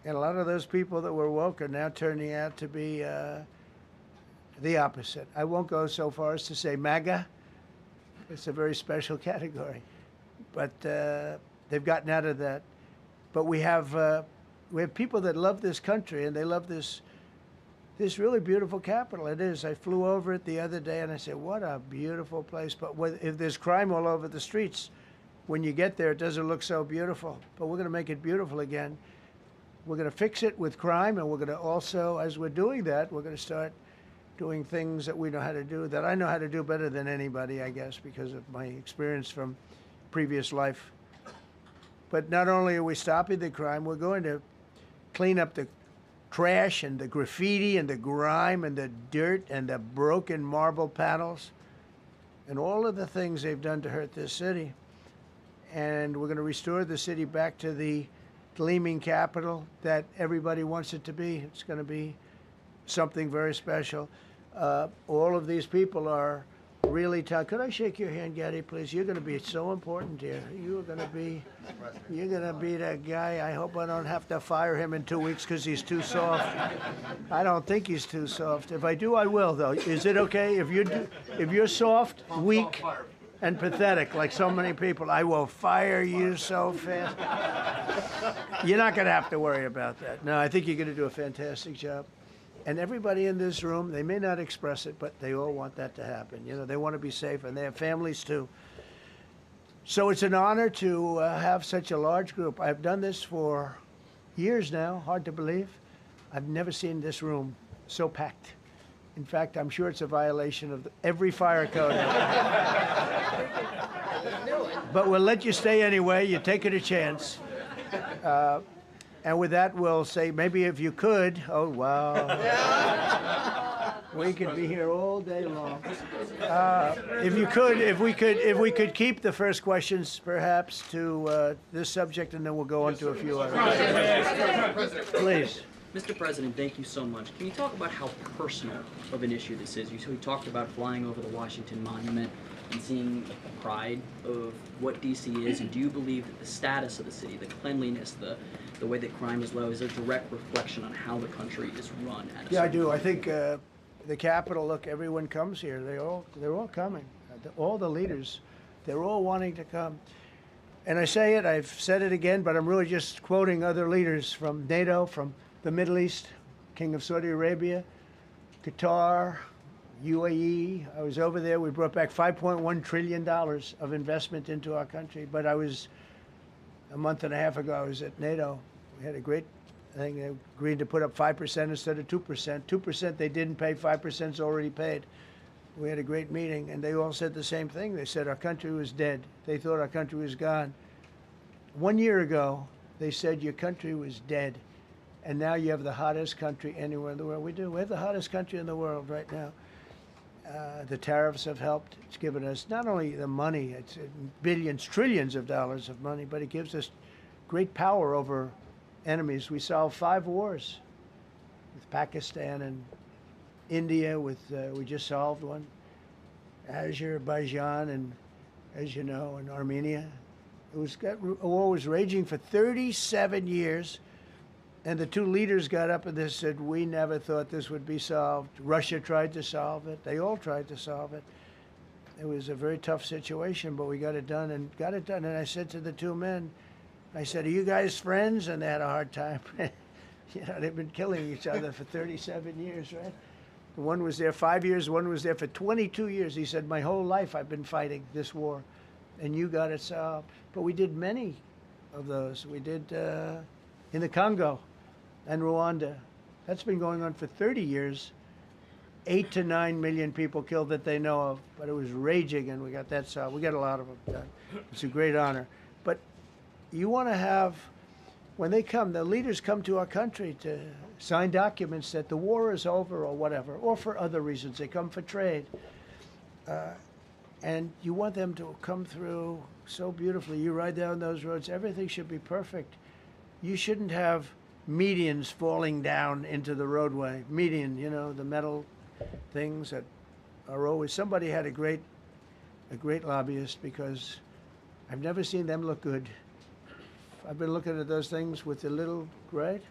And a lot of those people that were woke are now turning out to be the opposite. I won't go so far as to say MAGA. It's a very special category. But they've gotten out of that. But we have people that love this country, and they love this really beautiful capital. It is. I flew over it the other day, and I said, what a beautiful place. But if there's crime all over the streets, when you get there, it doesn't look so beautiful. But we're going to make it beautiful again. We're going to fix it with crime, and we're going to also, as we're doing that, we're going to start doing things that we know how to do, that I know how to do better than anybody, I guess, because of my experience from previous life. But not only are we stopping the crime, we're going to clean up the trash and the graffiti and the grime and the dirt and the broken marble panels and all of the things they've done to hurt this city. And we're going to restore the city back to the gleaming capital that everybody wants it to be. It's going to be something very special. All of these people are really tough. Could I shake your hand, Gaddy, please? You're going to be so important here. You're going to be that guy. I hope I don't have to fire him in 2 weeks because he's too soft. I don't think he's too soft. If I do, I will, though. Is it okay if you're soft, weak, and pathetic, like so many people? I will fire you so fast. You're not going to have to worry about that. No, I think you're going to do a fantastic job. And everybody in this room, they may not express it, but they all want that to happen. You know, they want to be safe, and they have families too. So it's an honor to have such a large group. I've done this for years now, hard to believe. I've never seen this room so packed. In fact, I'm sure it's a violation of every fire code. But we'll let you stay anyway. You're taking a chance. And with that, we'll say, maybe if you could, oh, wow. We could be here all day long. If we could keep the first questions, perhaps, to this subject, and then we'll go on to a few others. Please. Mr. President, thank you so much. Can you talk about how personal of an issue this is? We talked about flying over the Washington Monument and seeing the pride of what D.C. is, and do you believe that the status of the city, the cleanliness, the way that crime is low, is a direct reflection on how the country is run? Yeah, I do. I think the Capitol, look, everyone comes here. They're all coming. All the leaders, they're all wanting to come. And I say it, I've said it again, but I'm really just quoting other leaders from NATO, from the Middle East, King of Saudi Arabia, Qatar, UAE. I was over there. We brought back $5.1 trillion of investment into our country. But a month and a half ago, I was at NATO. We had a great thing. They agreed to put up 5% instead of 2%. 2% they didn't pay, 5% is already paid. We had a great meeting, and they all said the same thing. They said our country was dead. They thought our country was gone. 1 year ago, they said your country was dead. And now you have the hottest country anywhere in the world. We do. We have the hottest country in the world right now. The tariffs have helped. It's given us not only the money, it's billions, trillions of dollars of money, but it gives us great power over enemies. We solved 5 wars with Pakistan and India. We just solved one. Azerbaijan and, as you know, and Armenia. War was raging for 37 years. And the 2 leaders got up and they said, we never thought this would be solved. Russia tried to solve it. They all tried to solve it. It was a very tough situation, but we got it done and got it done. And I said to the 2 men, I said, are you guys friends? And they had a hard time. You know, they've been killing each other for 37 years, right? One was there 5 years, one was there for 22 years. He said, my whole life I've been fighting this war. and you got it solved. But we did many of those. We did in the Congo and Rwanda. That's been going on for 30 years. 8 to 9 million people killed that they know of, but it was raging, and we got that solved. We got a lot of them done. It's a great honor. But you want to have, when they come, the leaders come to our country to sign documents that the war is over or whatever, or for other reasons. They come for trade. And you want them to come through so beautifully. You ride down those roads, everything should be perfect. You shouldn't have medians falling down into the roadway. Median, you know, the metal things that are always, somebody had a great lobbyist, because I've never seen them look good. I've been looking at those things with the little, right?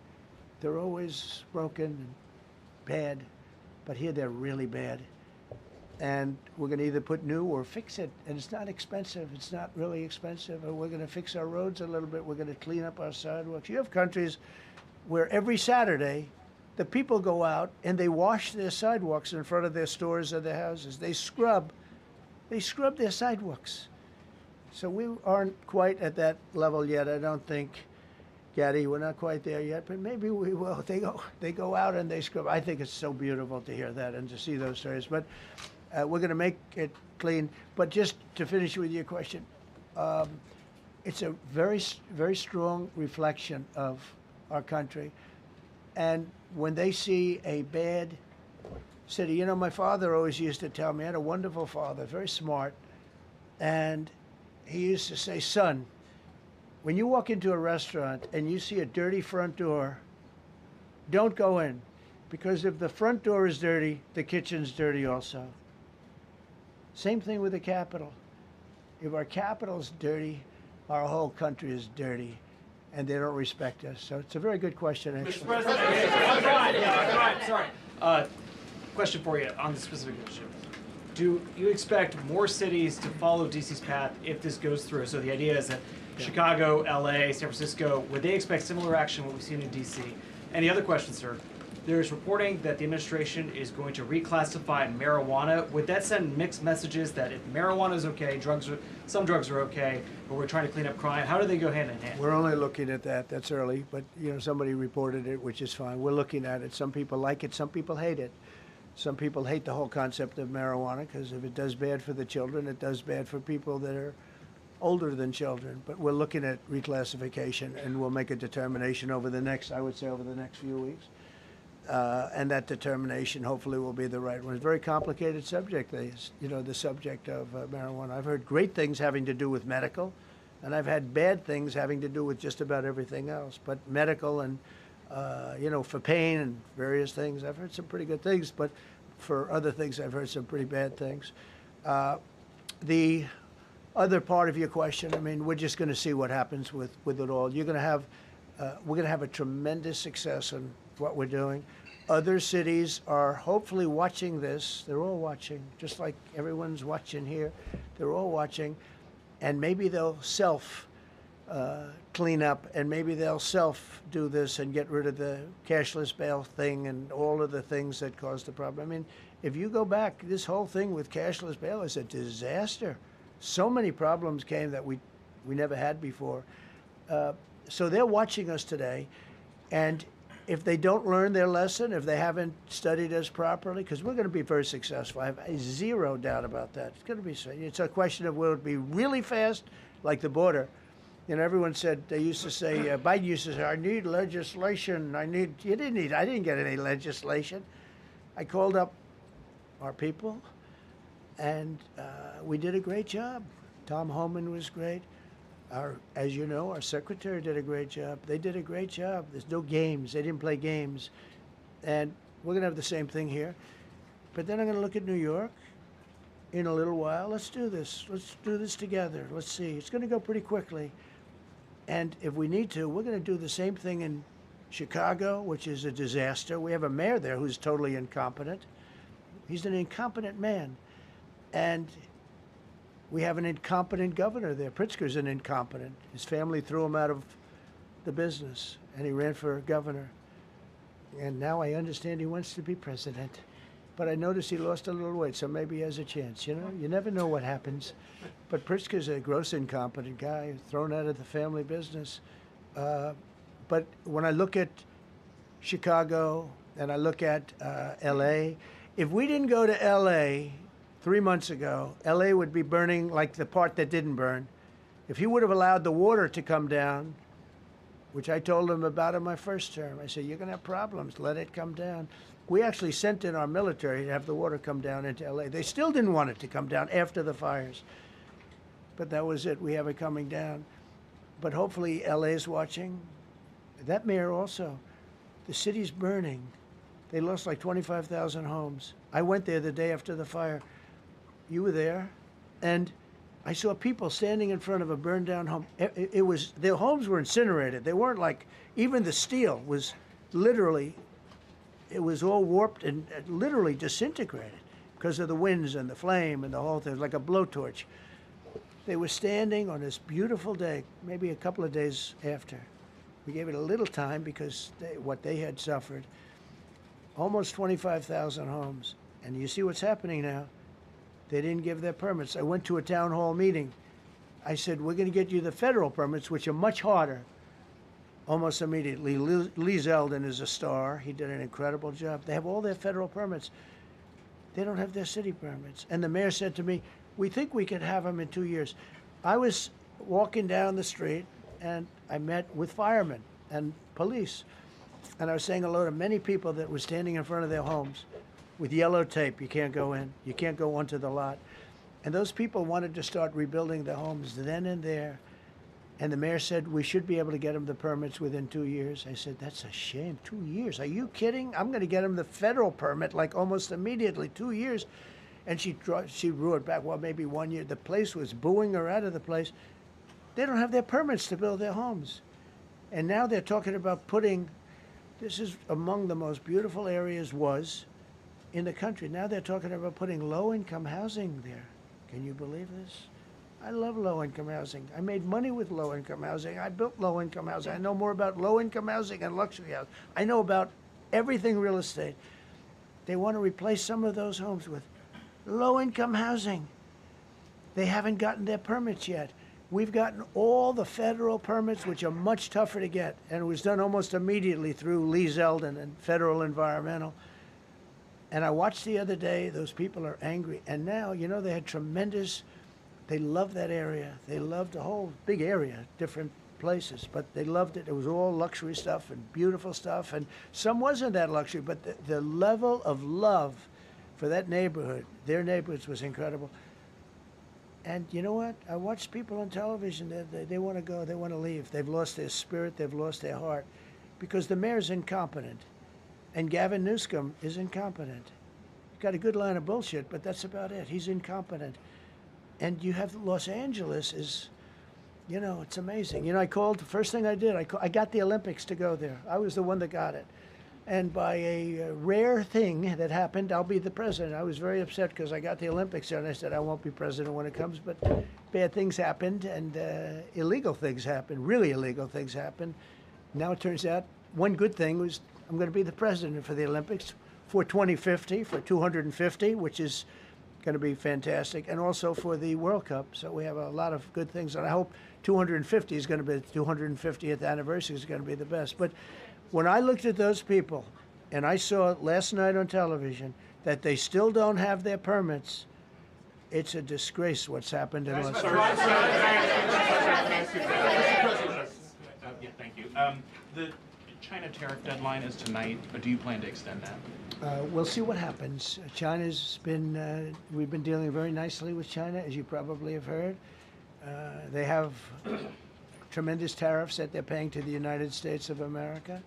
They're always broken and bad, but here they're really bad. And we're going to either put new or fix it, and it's not expensive. It's not really expensive. And we're going to fix our roads a little bit. We're going to clean up our sidewalks. You have countries where every Saturday the people go out and they wash their sidewalks in front of their stores or their houses. They scrub their sidewalks. So we aren't quite at that level yet, I don't think, Gaddy. We're not quite there yet, but maybe we will. They go out and they scrub. I think it's so beautiful to hear that and to see those stories. But we're going to make it clean. But just to finish with your question, it's a very, very strong reflection of our country. And when they see a bad city, you know, my father always used to tell me, I had a wonderful father, very smart, and he used to say, son, when you walk into a restaurant and you see a dirty front door, don't go in, because if the front door is dirty, the kitchen's dirty also. Same thing with the Capitol. If our Capitol's dirty, our whole country is dirty, and they don't respect us. So it's a very good question, actually. Mr. President, sorry. Question for you on the specific issue. Do you expect more cities to follow DC's path if this goes through? So the idea is that Chicago, LA, San Francisco, would they expect similar action what we've seen in DC? And the other question, sir, there's reporting that the administration is going to reclassify marijuana. Would that send mixed messages that if marijuana is okay, some drugs are okay, but we're trying to clean up crime? How do they go hand in hand? We're only looking at that. That's early, but you know, somebody reported it, which is fine. We're looking at it. Some people like it, some people hate it. Some people hate the whole concept of marijuana, because if it does bad for the children, it does bad for people that are older than children. But we're looking at reclassification, and we'll make a determination over the next, I would say, over the next few weeks. And that determination hopefully will be the right one. It's a very complicated subject, the subject of marijuana. I've heard great things having to do with medical, and I've had bad things having to do with just about everything else. But medical and, for pain and various things, I've heard some pretty good things, but for other things, I've heard some pretty bad things. The other part of your question, I mean, we're just going to see what happens with it all. We're going to have a tremendous success in what we're doing. Other cities are hopefully watching this. They're all watching, just like everyone's watching here. They're all watching, and maybe they'll clean up, and maybe they'll do this and get rid of the cashless bail thing and all of the things that caused the problem. I mean, if you go back, this whole thing with cashless bail is a disaster. So many problems came that we never had before. So they're watching us today, and if they don't learn their lesson, if they haven't studied us properly, because we're going to be very successful. I have zero doubt about that. It's going to be. It's a question of will it be really fast, like the border. You know, everyone said, they used to say, Biden used to say, I need legislation. I didn't get any legislation. I called up our people, and we did a great job. Tom Homan was great. As you know, our secretary did a great job. They did a great job. There's no games. They didn't play games. And we're going to have the same thing here. But then I'm going to look at New York in a little while. Let's do this. Let's do this together. Let's see. It's going to go pretty quickly. And if we need to, we're going to do the same thing in Chicago, which is a disaster. We have a mayor there who's totally incompetent. He's an incompetent man. And we have an incompetent governor there. Pritzker's an incompetent. His family threw him out of the business, and he ran for governor. And now I understand he wants to be president. But I noticed he lost a little weight, so maybe he has a chance. You know, you never know what happens. But Pritzker's a gross incompetent guy, thrown out of the family business. But when I look at Chicago and I look at L.A., if we didn't go to L.A. 3 months ago, L.A. would be burning like the part that didn't burn. If he would have allowed the water to come down, which I told him about in my first term, I said, you're going to have problems. Let it come down. We actually sent in our military to have the water come down into L.A. They still didn't want it to come down after the fires. But that was it. We have it coming down. But hopefully L.A. is watching. That mayor also. The city's burning. They lost like 25,000 homes. I went there the day after the fire. You were there. And I saw people standing in front of a burned down home. It was, their homes were incinerated. They weren't like, even the steel was literally, it was all warped and literally disintegrated because of the winds and the flame and the whole thing, like a blowtorch. They were standing on this beautiful day, maybe a couple of days after. We gave it a little time because what they had suffered. Almost 25,000 homes. And you see what's happening now. They didn't give their permits. I went to a town hall meeting. I said, we're going to get you the federal permits, which are much harder. Almost immediately. Lee Zeldin is a star. He did an incredible job. They have all their federal permits. They don't have their city permits. And the mayor said to me, we think we could have them in 2 years. I was walking down the street, and I met with firemen and police. And I was saying hello to many people that were standing in front of their homes with yellow tape. You can't go in. You can't go onto the lot. And those people wanted to start rebuilding their homes then and there. And the mayor said, we should be able to get them the permits within 2 years. I said, that's a shame. 2 years? Are you kidding? I'm going to get them the federal permit like almost immediately. 2 years. And she roared back, well, maybe 1 year. The place was booing her out of the place. They don't have their permits to build their homes. And now they're talking about putting, this is among the most beautiful areas in the country. Now they're talking about putting low-income housing there. Can you believe this? I love low-income housing. I made money with low-income housing. I built low-income housing. I know more about low-income housing and luxury housing. I know about everything real estate. They want to replace some of those homes with low-income housing. They haven't gotten their permits yet. We've gotten all the federal permits, which are much tougher to get, and it was done almost immediately through Lee Zeldin and Federal Environmental. And I watched the other day, those people are angry. And now, you know, they had tremendous, they loved that area. They loved the whole big area, different places, but they loved it. It was all luxury stuff and beautiful stuff. And some wasn't that luxury, but the level of love for that neighborhood, their neighborhoods, was incredible. And you know what? I watch people on television, they want to go, they want to leave. They've lost their spirit, they've lost their heart, because the mayor's incompetent. And Gavin Newsom is incompetent. He's got a good line of bullshit, but that's about it. He's incompetent. And you have Los Angeles is, you know, it's amazing. You know, I called, the first thing I did, I got the Olympics to go there. I was the one that got it. And by a rare thing that happened, I'll be the president. I was very upset because I got the Olympics there, and I said I won't be president when it comes. But bad things happened, and illegal things happened, really illegal things happened. Now it turns out one good thing was I'm going to be the president for the Olympics for 2050, for 250, which is going to be fantastic, and also for the World Cup. So we have a lot of good things, and I hope 250 is going to be the 250th anniversary is going to be the best. But when I looked at those people, and I saw last night on television that they still don't have their permits, it's a disgrace what's happened in Los Angeles. Yeah, thank you. The China tariff deadline is tonight. Do you plan to extend that? We'll see what happens. China's been, we've been dealing very nicely with China, as you probably have heard. They have tremendous tariffs that they're paying to the United States of America.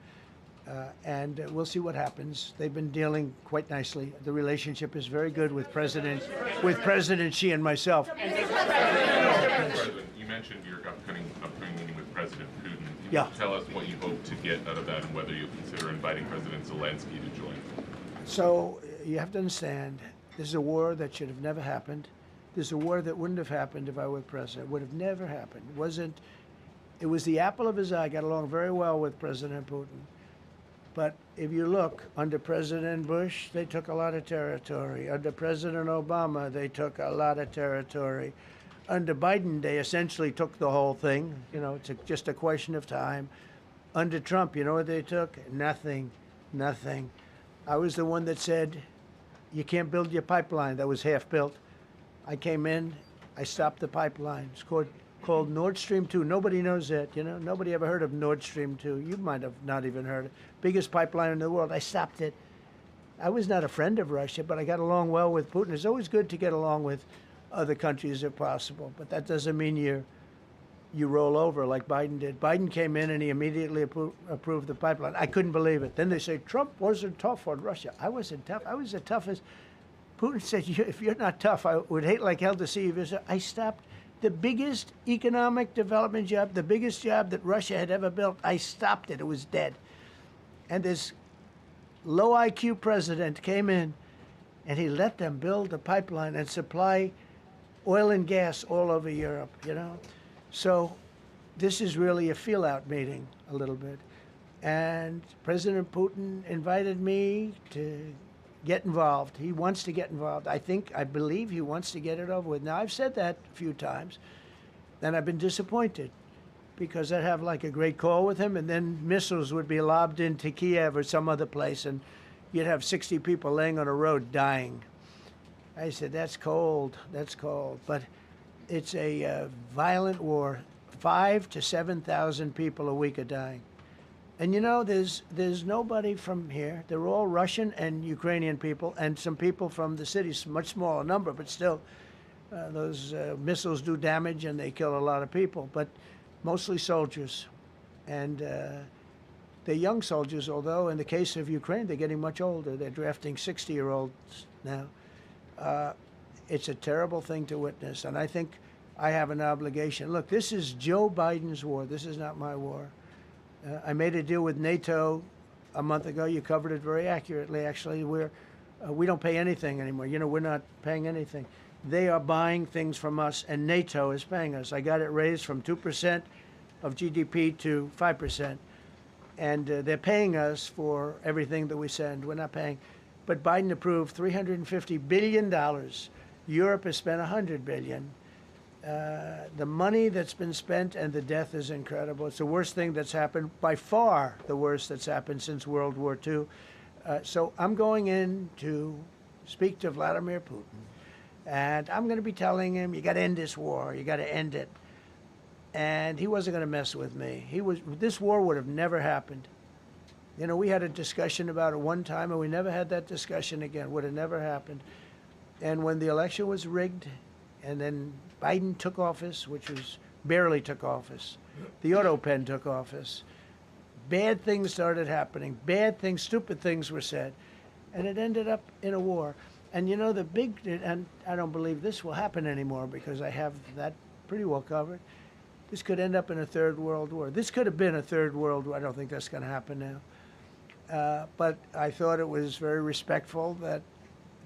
And we'll see what happens. They've been dealing quite nicely. The relationship is very good with President Xi and myself. President, you mentioned your upcoming meeting with President Putin. Can Yeah. you tell us what you hope to get out of that and whether you'll consider inviting President Zelensky to join? So you have to understand, this is a war that should have never happened. This is a war that wouldn't have happened if I were president. It would have never happened. It was the apple of his eye. I got along very well with President Putin. But if you look, under President Bush, they took a lot of territory. Under President Obama, they took a lot of territory. Under Biden, they essentially took the whole thing. You know, it's just a question of time. Under Trump, you know what they took? Nothing, nothing. I was the one that said, you can't build your pipeline. That was half built. I came in, I stopped the pipeline. It's called Nord Stream 2. Nobody knows that, you know. Nobody ever heard of Nord Stream 2. You might have not even heard it. Biggest pipeline in the world. I stopped it. I was not a friend of Russia, but I got along well with Putin. It's always good to get along with other countries if possible, but that doesn't mean you roll over like Biden did. Biden came in and he immediately approved the pipeline. I couldn't believe it. Then they say Trump wasn't tough on Russia. I wasn't tough. I was the toughest. Putin said, if you're not tough, I would hate like hell to see you visit. I stopped the biggest economic development job, the biggest job that Russia had ever built. I stopped it. It was dead. And this low IQ president came in and he let them build a pipeline and supply oil and gas all over Europe, you know. So this is really a feel-out meeting a little bit. And President Putin invited me to get involved. He wants to get involved. I believe he wants to get it over with. Now, I've said that a few times, and I've been disappointed because I'd have like a great call with him, and then missiles would be lobbed into Kiev or some other place, and you'd have 60 people laying on a road dying. I said, that's cold, that's cold. But it's a violent war. 5,000 to 7,000 people a week are dying. And you know, there's nobody from here. They're all Russian and Ukrainian people, and some people from the cities, much smaller number, but still, those missiles do damage and they kill a lot of people, but mostly soldiers. And they're young soldiers, although in the case of Ukraine, they're getting much older. They're drafting 60-year-olds now. It's a terrible thing to witness, and I think I have an obligation. Look, this is Joe Biden's war. This is not my war. I made a deal with NATO a month ago. You covered it very accurately, actually. We don't pay anything anymore. You know, we're not paying anything. They are buying things from us, and NATO is paying us. I got it raised from 2% of GDP to 5%. And they're paying us for everything that we send. We're not paying. But Biden approved $350 billion. Europe has spent $100 billion. The money that's been spent and the death is incredible. It's the worst thing that's happened, by far the worst that's happened since World War II. So I'm going in to speak to Vladimir Putin, and I'm going to be telling him, you got to end this war. You got to end it. And he wasn't going to mess with me. This war would have never happened. You know, we had a discussion about it one time, and we never had that discussion again. Would have never happened. And when the election was rigged, and then Biden took office, which was barely took office, the auto pen took office, bad things started happening. Bad things, stupid things were said. And it ended up in a war. And you know, and I don't believe this will happen anymore because I have that pretty well covered. This could end up in a third world war. This could have been a third world war. I don't think that's going to happen now. But I thought it was very respectful that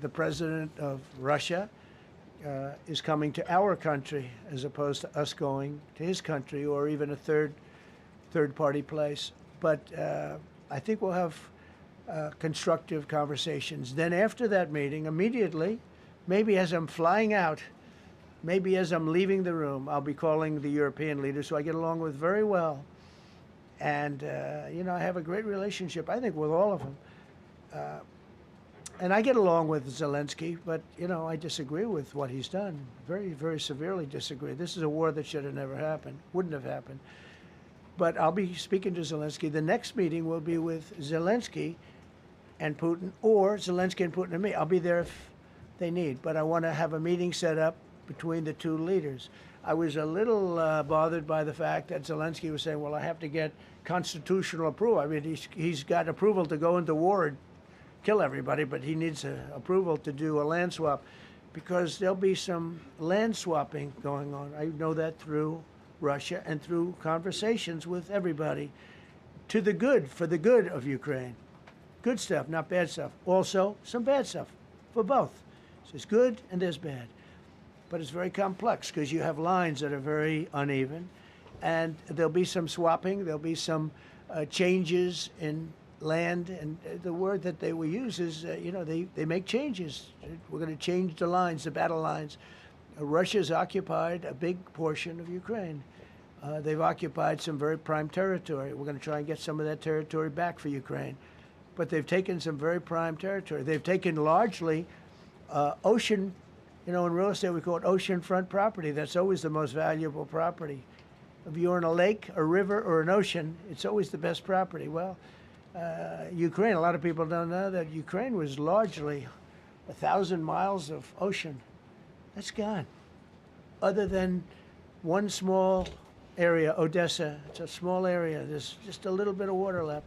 the president of Russia is coming to our country as opposed to us going to his country or even a third-party place. But I think we'll have constructive conversations. Then after that meeting, immediately, maybe as I'm flying out, maybe as I'm leaving the room, I'll be calling the European leaders who I get along with very well. And, you know, I have a great relationship, I think, with all of them. And I get along with Zelensky, but, you know, I disagree with what he's done. Very, very severely disagree. This is a war that should have never happened, wouldn't have happened. But I'll be speaking to Zelensky. The next meeting will be with Zelensky and Putin, or Zelensky and Putin and me. I'll be there if they need, but I want to have a meeting set up between the two leaders. I was a little bothered by the fact that Zelensky was saying, well, I have to get constitutional approval. I mean, he's got approval to go into war and kill everybody, but he needs approval to do a land swap because there'll be some land swapping going on. I know that through Russia and through conversations with everybody to the good, for the good of Ukraine. Good stuff, not bad stuff. Also, some bad stuff for both. So there's good and there's bad. But it's very complex because you have lines that are very uneven, and there'll be some swapping, there'll be some changes in land, and the word that they will use is, they make changes. We're going to change the lines, the battle lines. Russia's occupied a big portion of Ukraine. They've occupied some very prime territory. We're going to try and get some of that territory back for Ukraine. But they've taken some very prime territory. They've taken largely ocean, in real estate we call it oceanfront property. That's always the most valuable property. If you're in a lake, a river, or an ocean, it's always the best property. Well, Ukraine, a lot of people don't know that Ukraine was largely 1,000 miles of ocean. That's gone. Other than one small area, Odessa, it's a small area. There's just a little bit of water left.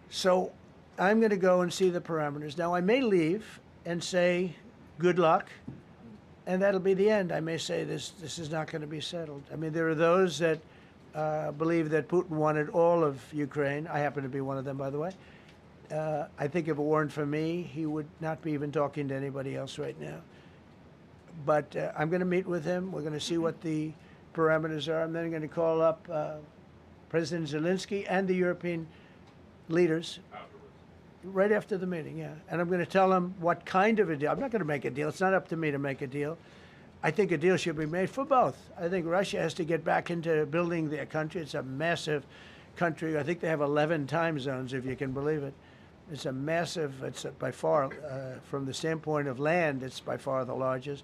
So I'm going to go and see the parameters. Now, I may leave and say, good luck, and that'll be the end. I may say this is not going to be settled. I mean, there are those that believe that Putin wanted all of Ukraine. I happen to be one of them, by the way. I think if it weren't for me, he would not be even talking to anybody else right now. But I'm going to meet with him. We're going to see what the parameters are. I'm then going to call up President Zelensky and the European leaders right after the meeting, yeah. And I'm going to tell them what kind of a deal. I'm not going to make a deal. It's not up to me to make a deal. I think a deal should be made for both. I think Russia has to get back into building their country. It's a massive country. I think they have 11 time zones, if you can believe it. It's a massive, it's by far, from the standpoint of land, it's by far the largest.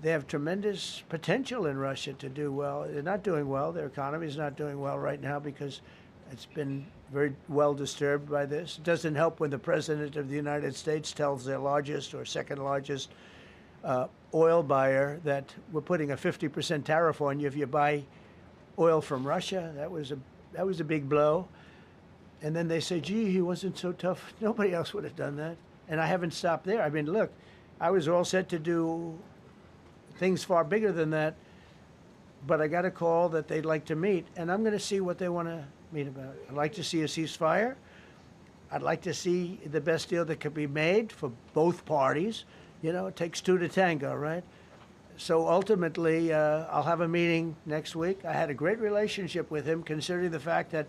They have tremendous potential in Russia to do well. They're not doing well. Their economy is not doing well right now because it's been very well disturbed by this. It doesn't help when the President of the United States tells their largest or second largest oil buyer that we're putting a 50% tariff on you if you buy oil from Russia. That was a big blow. And then they say, gee, he wasn't so tough. Nobody else would have done that. And I haven't stopped there. I mean, look, I was all set to do things far bigger than that, but I got a call that they'd like to meet, and I'm going to see what they want to meet about. I'd like to see a ceasefire. I'd like to see the best deal that could be made for both parties. It takes two to tango, right? So ultimately, I'll have a meeting next week. I had a great relationship with him, considering the fact that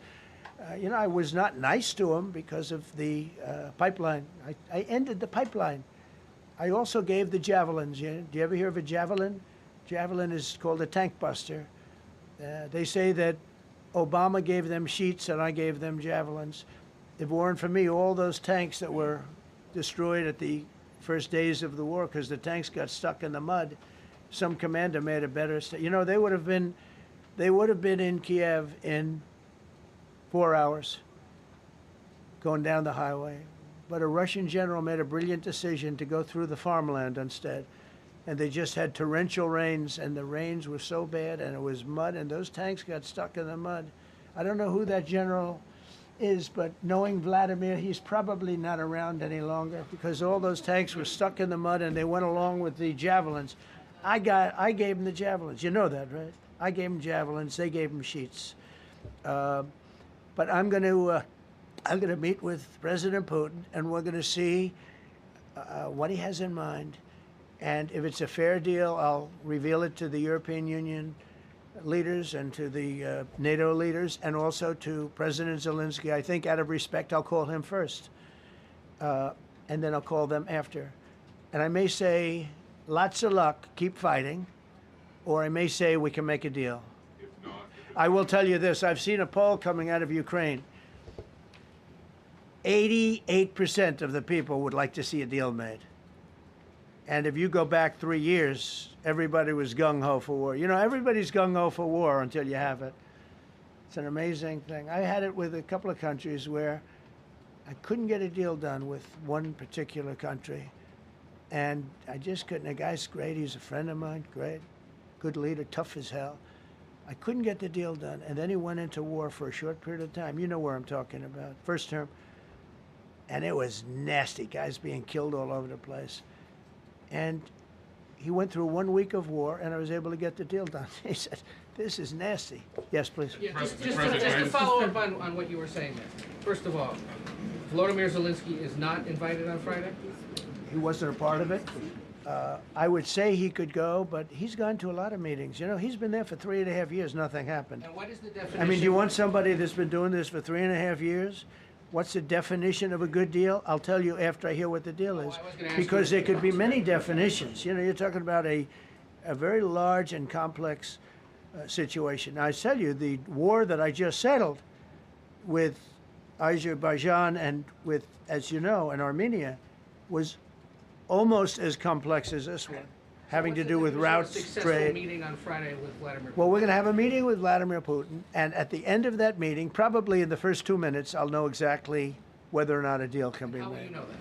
I was not nice to him because of the pipeline. I ended the pipeline. I also gave the javelins. Do you ever hear of a javelin? Javelin is called a tank buster. They say that Obama gave them sheets and I gave them javelins. If it weren't for me, all those tanks that were destroyed at the first days of the war because the tanks got stuck in the mud, some commander made a better. They would have been in Kiev in 4 hours going down the highway. But a Russian general made a brilliant decision to go through the farmland instead. And they just had torrential rains, and the rains were so bad, and it was mud, and those tanks got stuck in the mud. I don't know who that general is, but knowing Vladimir, he's probably not around any longer because all those tanks were stuck in the mud, and they went along with the javelins. I gave them the javelins. You know that, right? I gave them javelins. They gave them sheets. But I'm going to meet with President Putin, and we're going to see what he has in mind. And if it's a fair deal, I'll reveal it to the European Union leaders and to the NATO leaders and also to President Zelensky. I think out of respect, I'll call him first. And then I'll call them after. And I may say, lots of luck, keep fighting. Or I may say, we can make a deal. If not, I will tell you this. I've seen a poll coming out of Ukraine. 88% of the people would like to see a deal made. And if you go back 3 years, everybody was gung-ho for war. Everybody's gung-ho for war until you have it. It's an amazing thing. I had it with a couple of countries where I couldn't get a deal done with one particular country. And I just couldn't. The guy's great. He's a friend of mine. Great. Good leader. Tough as hell. I couldn't get the deal done. And then he went into war for a short period of time. You know where I'm talking about. First term. And it was nasty. Guys being killed all over the place. And he went through 1 week of war, and I was able to get the deal done. He said, this is nasty. Yes, please. Yeah, just to follow up on what you were saying there. First of all, Volodymyr Zelensky is not invited on Friday? He wasn't a part of it. I would say he could go, but he's gone to a lot of meetings. He's been there for 3.5 years. Nothing happened. And what is the definition? I mean, do you want somebody that's been doing this for 3.5 years What's the definition of a good deal? I'll tell you after I hear what the deal is. I was gonna ask Because you- there could be many definitions. You know, you're talking about a very large and complex situation. Now, I tell you, the war that I just settled with Azerbaijan and with, as you know, and Armenia was almost as complex as this one, having to do with routes, Successful trade. meeting on Friday with Vladimir Putin. Well, we're going to have a meeting with Vladimir Putin, and at the end of that meeting, probably in the first 2 minutes, I'll know exactly whether or not a deal can be How will you made. know that?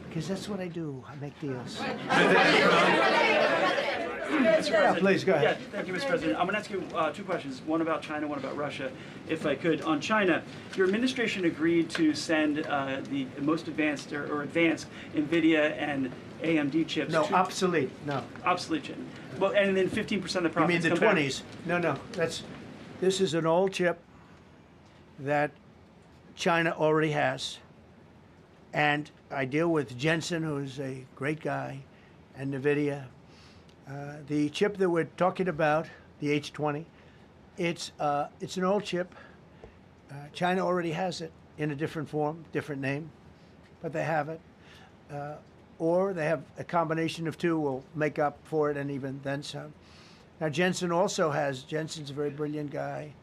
Because that's what I do. I make deals. Mr. President. please, go ahead. Yeah, thank you, Mr. President. I'm going to ask you two questions, one about China, one about Russia, if I could. On China, your administration agreed to send the most advanced or advanced NVIDIA and AMD chips. No, to obsolete. No. obsolete chip. Well, and then 15% of the You profits mean the come back. 20s? No. This is an old chip that China already has. And I deal with Jensen, who's a great guy, and NVIDIA. The chip that we're talking about, the H20, it's an old chip. China already has it in a different form, different name, but they have it. Or they have a combination of two will make up for it and even then some. Now Jensen's a very brilliant guy,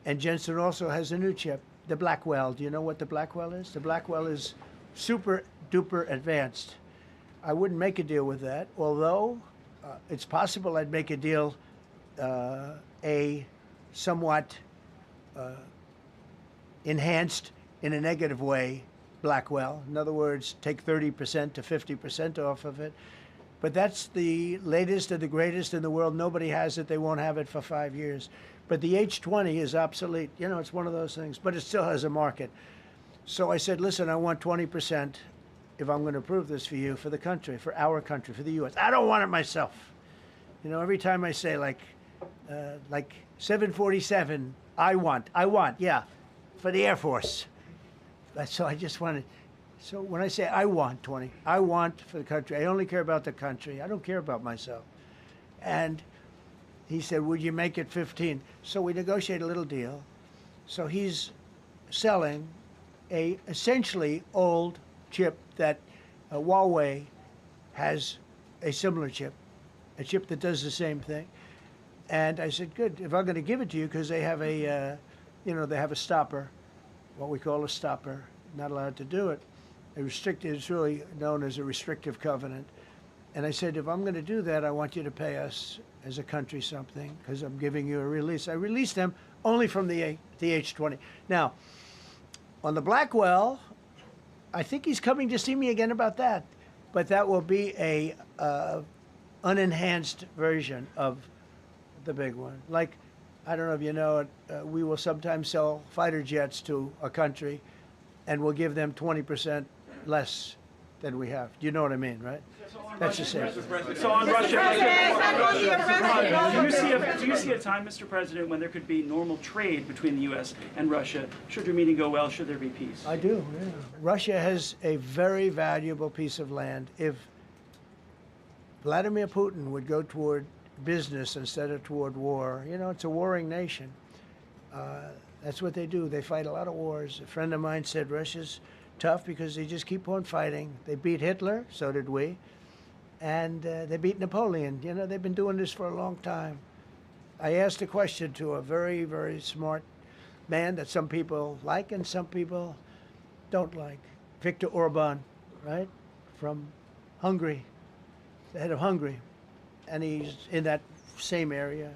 and Jensen also has a new chip, the Blackwell. Do you know what the Blackwell is? The Blackwell is super duper advanced. I wouldn't make a deal with that, although it's possible I'd make a deal, a somewhat enhanced in a negative way Blackwell. In other words, take 30% to 50% off of it. But that's the latest and the greatest in the world. Nobody has it. They won't have it for 5 years. But the H20 is obsolete. You know, it's one of those things. But it still has a market. So I said, listen, I want 20% if I'm going to approve this for you, for the country, for our country, for the U.S. I don't want it myself. You know, every time I say like 747, I want, yeah, for the Air Force. So I just wanted, so when I say I want 20, I want for the country. I only care about the country. I don't care about myself. And he said, would you make it 15? So we negotiated a little deal. So he's selling a essentially old chip that Huawei has a similar chip, a chip that does the same thing. And I said, good, if I'm going to give it to you, because they have a, they have a stopper, what we call a stopper, not allowed to do it. It's really known as a restrictive covenant. And I said, if I'm going to do that, I want you to pay us as a country something, because I'm giving you a release. I released them only from the H20. Now, on the Blackwell, I think he's coming to see me again about that. But that will be a unenhanced version of the big one. Like, I don't know if you know it, we will sometimes sell fighter jets to a country and we'll give them 20% less than we have. Do you know what I mean, right? That's the same. So on Russia, do you see a time, Mr. President, when there could be normal trade between the U.S. and Russia? Should your meeting go well, should there be peace? I do, yeah. Russia has a very valuable piece of land. If Vladimir Putin would go toward business instead of toward war, it's a warring nation. That's what they do. They fight a lot of wars. A friend of mine said Russia's tough because they just keep on fighting. They beat Hitler, so did we. And they beat Napoleon. They've been doing this for a long time. I asked a question to a very, very smart man that some people like and some people don't like. Viktor Orban, right? From Hungary, the head of Hungary. And he's in that same area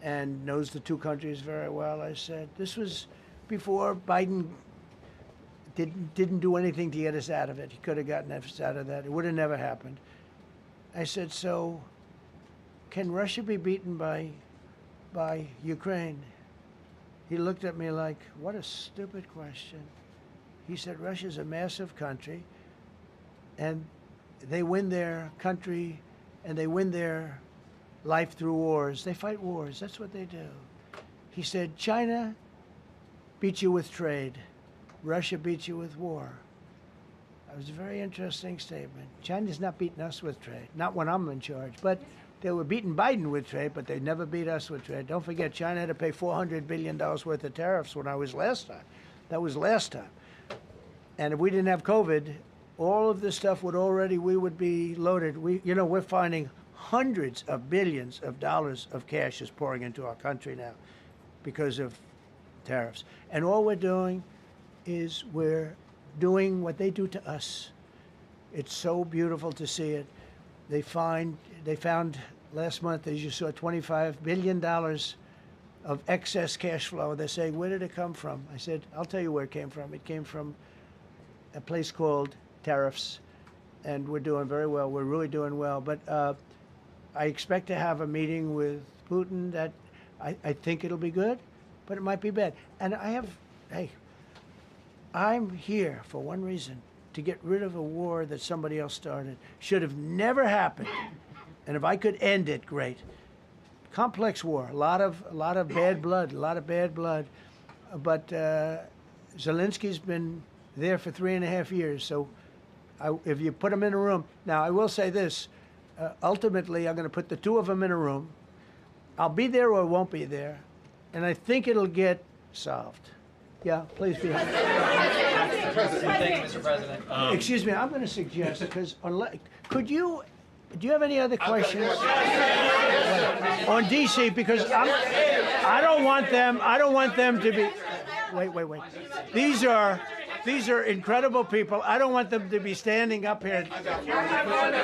and knows the two countries very well. I said, this was before Biden didn't do anything to get us out of it. He could have gotten us out of that. It would have never happened. I said, so can Russia be beaten by Ukraine? He looked at me like, what a stupid question. He said, Russia's a massive country, and they win their country and they win their life through wars. They fight wars. That's what they do. He said, China beats you with trade. Russia beats you with war. That was a very interesting statement. China's not beating us with trade, not when I'm in charge. But they were beating Biden with trade, but they never beat us with trade. Don't forget, China had to pay $400 billion worth of tariffs when I was last time. That was last time. And if we didn't have COVID, all of this stuff we would be loaded. We're finding hundreds of billions of dollars of cash is pouring into our country now because of tariffs. And all we're doing is we're doing what they do to us. It's so beautiful to see it. They found last month, as you saw, $25 billion of excess cash flow. They're saying, where did it come from? I said, I'll tell you where it came from. It came from a place called tariffs, and we're doing very well. We're really doing well. But I expect to have a meeting with Putin that I think it'll be good, but it might be bad. And I'm here for one reason, to get rid of a war that somebody else started. Should have never happened. And if I could end it, great. Complex war, a lot of bad blood, But Zelensky's been there for 3.5 years. So if you put him in a room, now I will say this, ultimately I'm going to put the two of them in a room. I'll be there or I won't be there. And I think it'll get solved. Yeah, please be. Thank you, Mr. President. Excuse me, I'm going to suggest, because do you have any other questions on DC? Because I don't want them to be. Wait. These are incredible people. I don't want them to be standing up here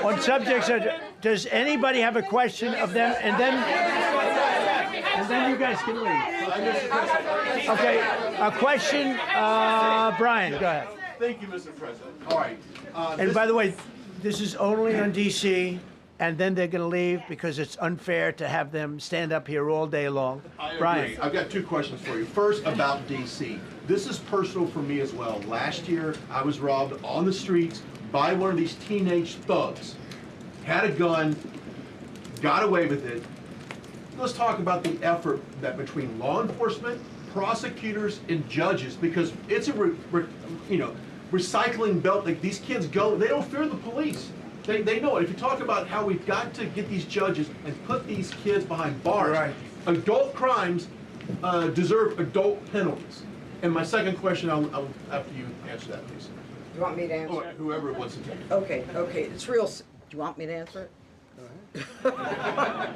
on subjects. Does anybody have a question of them? And then you guys can leave. Okay, a question. Brian, go ahead. Thank you, Mr. President. All right. And by the way, this is only on DC, and then they're going to leave because it's unfair to have them stand up here all day long. I agree. Brian. I've got two questions for you. First, about DC. This is personal for me as well. Last year, I was robbed on the streets by one of these teenage thugs. Had a gun, got away with it. Let's talk about the effort that between law enforcement, prosecutors, and judges, because it's a recycling belt. Like, these kids go, they don't fear the police. They know it. If you talk about how we've got to get these judges and put these kids behind bars, right. Adult crimes deserve adult penalties. And my second question, I'll after you answer that, please. You want me to answer? Oh, whoever wants to take it. Okay, it's real. Do you want me to answer it? Go ahead.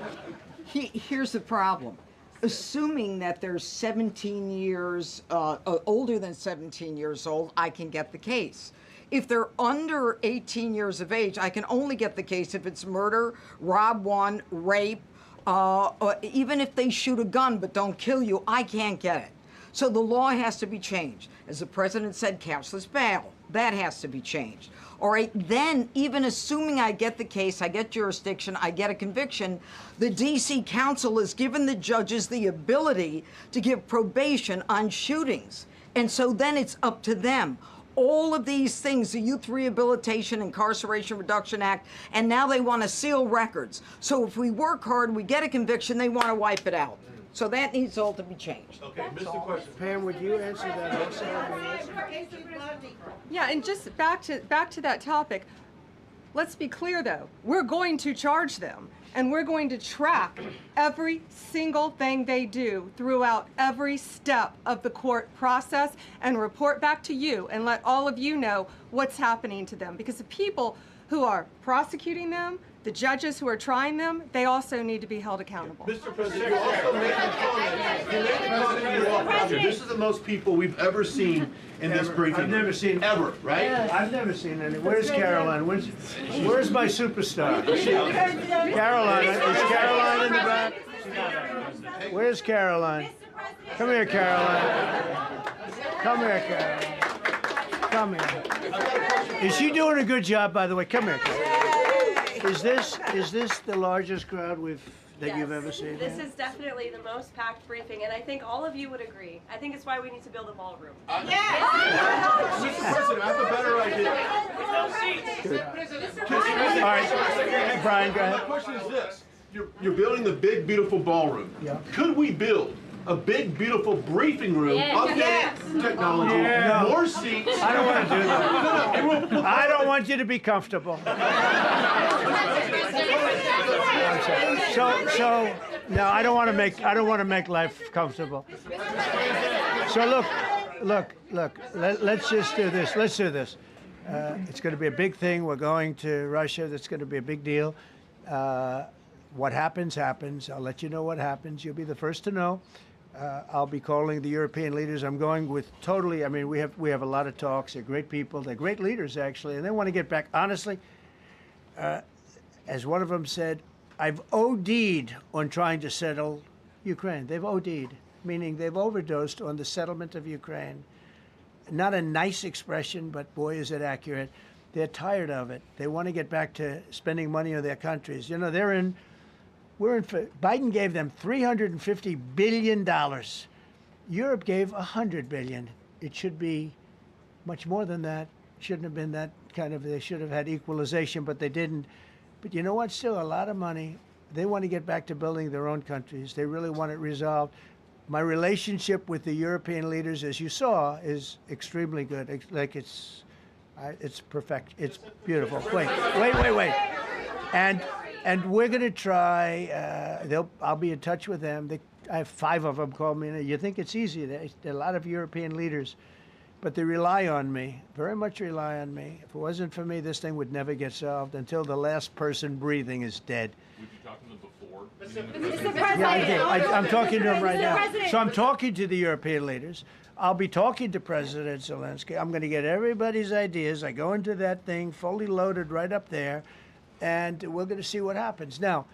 Here's the problem. Assuming that they're 17 years, older than 17 years old, I can get the case. If they're under 18 years of age, I can only get the case if it's murder, rob one, rape, or even if they shoot a gun but don't kill you, I can't get it. So the law has to be changed. As the president said, cashless bail. That has to be changed. All right, then, even assuming I get the case, I get jurisdiction, I get a conviction, the D.C. Council has given the judges the ability to give probation on shootings. And so then it's up to them. All of these things, the Youth Rehabilitation Incarceration Reduction Act, and now they want to seal records. So if we work hard, we get a conviction, they want to wipe it out. So that needs all to be changed. Okay, Mr. Question. Pam, would you answer that also? Yeah, and just back to that topic, let's be clear though, we're going to charge them and we're going to track every single thing they do throughout every step of the court process and report back to you and let all of you know what's happening to them, because the people who are prosecuting them, the judges who are trying them, they also need to be held accountable. Mr. President, you also made a comment. You made a comment you walked out here. This is the most people we've ever seen in this briefing. I've never seen ever, right? I've never seen any. Where's Caroline? Where's my superstar? Caroline. Is Caroline in the back? Where's Caroline? Come here, Caroline. Come here, Caroline. Come here. Is she doing a good job, by the way? Come here, Caroline. Is this the largest crowd that you've ever seen? This is definitely the most packed briefing, and I think all of you would agree. I think it's why we need to build a ballroom. Mr. President, I have a better idea. All right, Brian, go ahead. My question is this. You're building the big, beautiful ballroom. Yeah. Could we build a big, beautiful briefing room, updated technology, more seats? I don't want to do that. I don't want you to be comfortable. So no, I don't want to make life comfortable. So look, look. Let's just do this. Let's do this. It's going to be a big thing. We're going to Russia. That's going to be a big deal. What happens, happens. I'll let you know what happens. You'll be the first to know. I'll be calling the European leaders. I'm going with totally. I mean, we have a lot of talks. They're great people. They're great leaders, actually, and they want to get back. Honestly, as one of them said, I've OD'd on trying to settle Ukraine. They've OD'd, meaning they've overdosed on the settlement of Ukraine. Not a nice expression, but boy, is it accurate. They're tired of it. They want to get back to spending money on their countries. You know, Biden gave them $350 billion. Europe gave $100 billion. It should be much more than that. Shouldn't have been that kind of, they should have had equalization, but they didn't. But you know what? Still a lot of money. They want to get back to building their own countries. They really want it resolved. My relationship with the European leaders, as you saw, is extremely good. It's perfect. It's beautiful. Wait. And we're going to try. I'll be in touch with them. I have 5 of them call me. You think it's easy? There are a lot of European leaders, but they rely on me. Very much rely on me. If it wasn't for me, this thing would never get solved until the last person breathing is dead. Would you talk to them before? Mr. President. Yeah, I did. I'm talking to him right Mr. now. President. So I'm talking to the European leaders. I'll be talking to President Zelensky. I'm going to get everybody's ideas. I go into that thing fully loaded right up there, and we're going to see what happens. Now,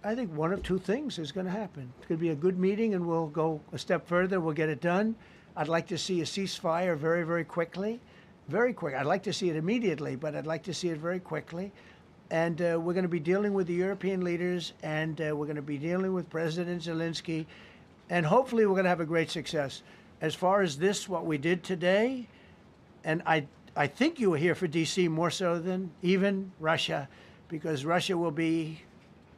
I think one of 2 things is going to happen. It's going to be a good meeting, and we'll go a step further. We'll get it done. I'd like to see a ceasefire very, very quickly. Very quick. I'd like to see it immediately, but I'd like to see it very quickly. And we're going to be dealing with the European leaders, and we're going to be dealing with President Zelensky, and hopefully we're going to have a great success. As far as this, what we did today, and I think you were here for D.C. more so than even Russia, because Russia will be,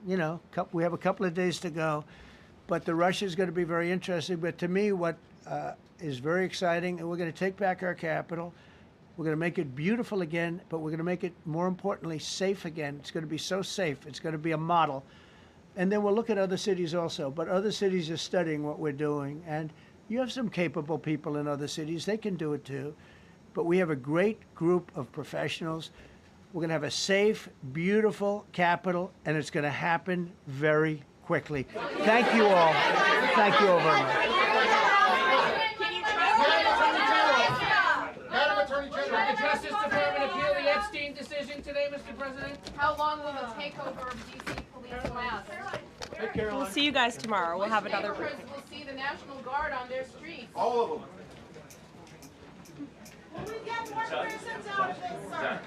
you know, we have a couple of days to go, but the Russia is going to be very interesting. But to me, what is very exciting, and we're going to take back our capital. We're going to make it beautiful again, but we're going to make it, more importantly, safe again. It's going to be so safe. It's going to be a model. And then we'll look at other cities also. But other cities are studying what we're doing. And you have some capable people in other cities. They can do it too. But we have a great group of professionals. We're going to have a safe, beautiful capital, and it's going to happen very quickly. Thank you all. Thank you all very much. Will the Justice Department appeal the Epstein decision today, Mr. President? How long will the takeover of DC police last? We'll see you guys tomorrow. We'll have another briefing. We'll see the National Guard on their streets. All of them. Will we get more prisons out of this, sir?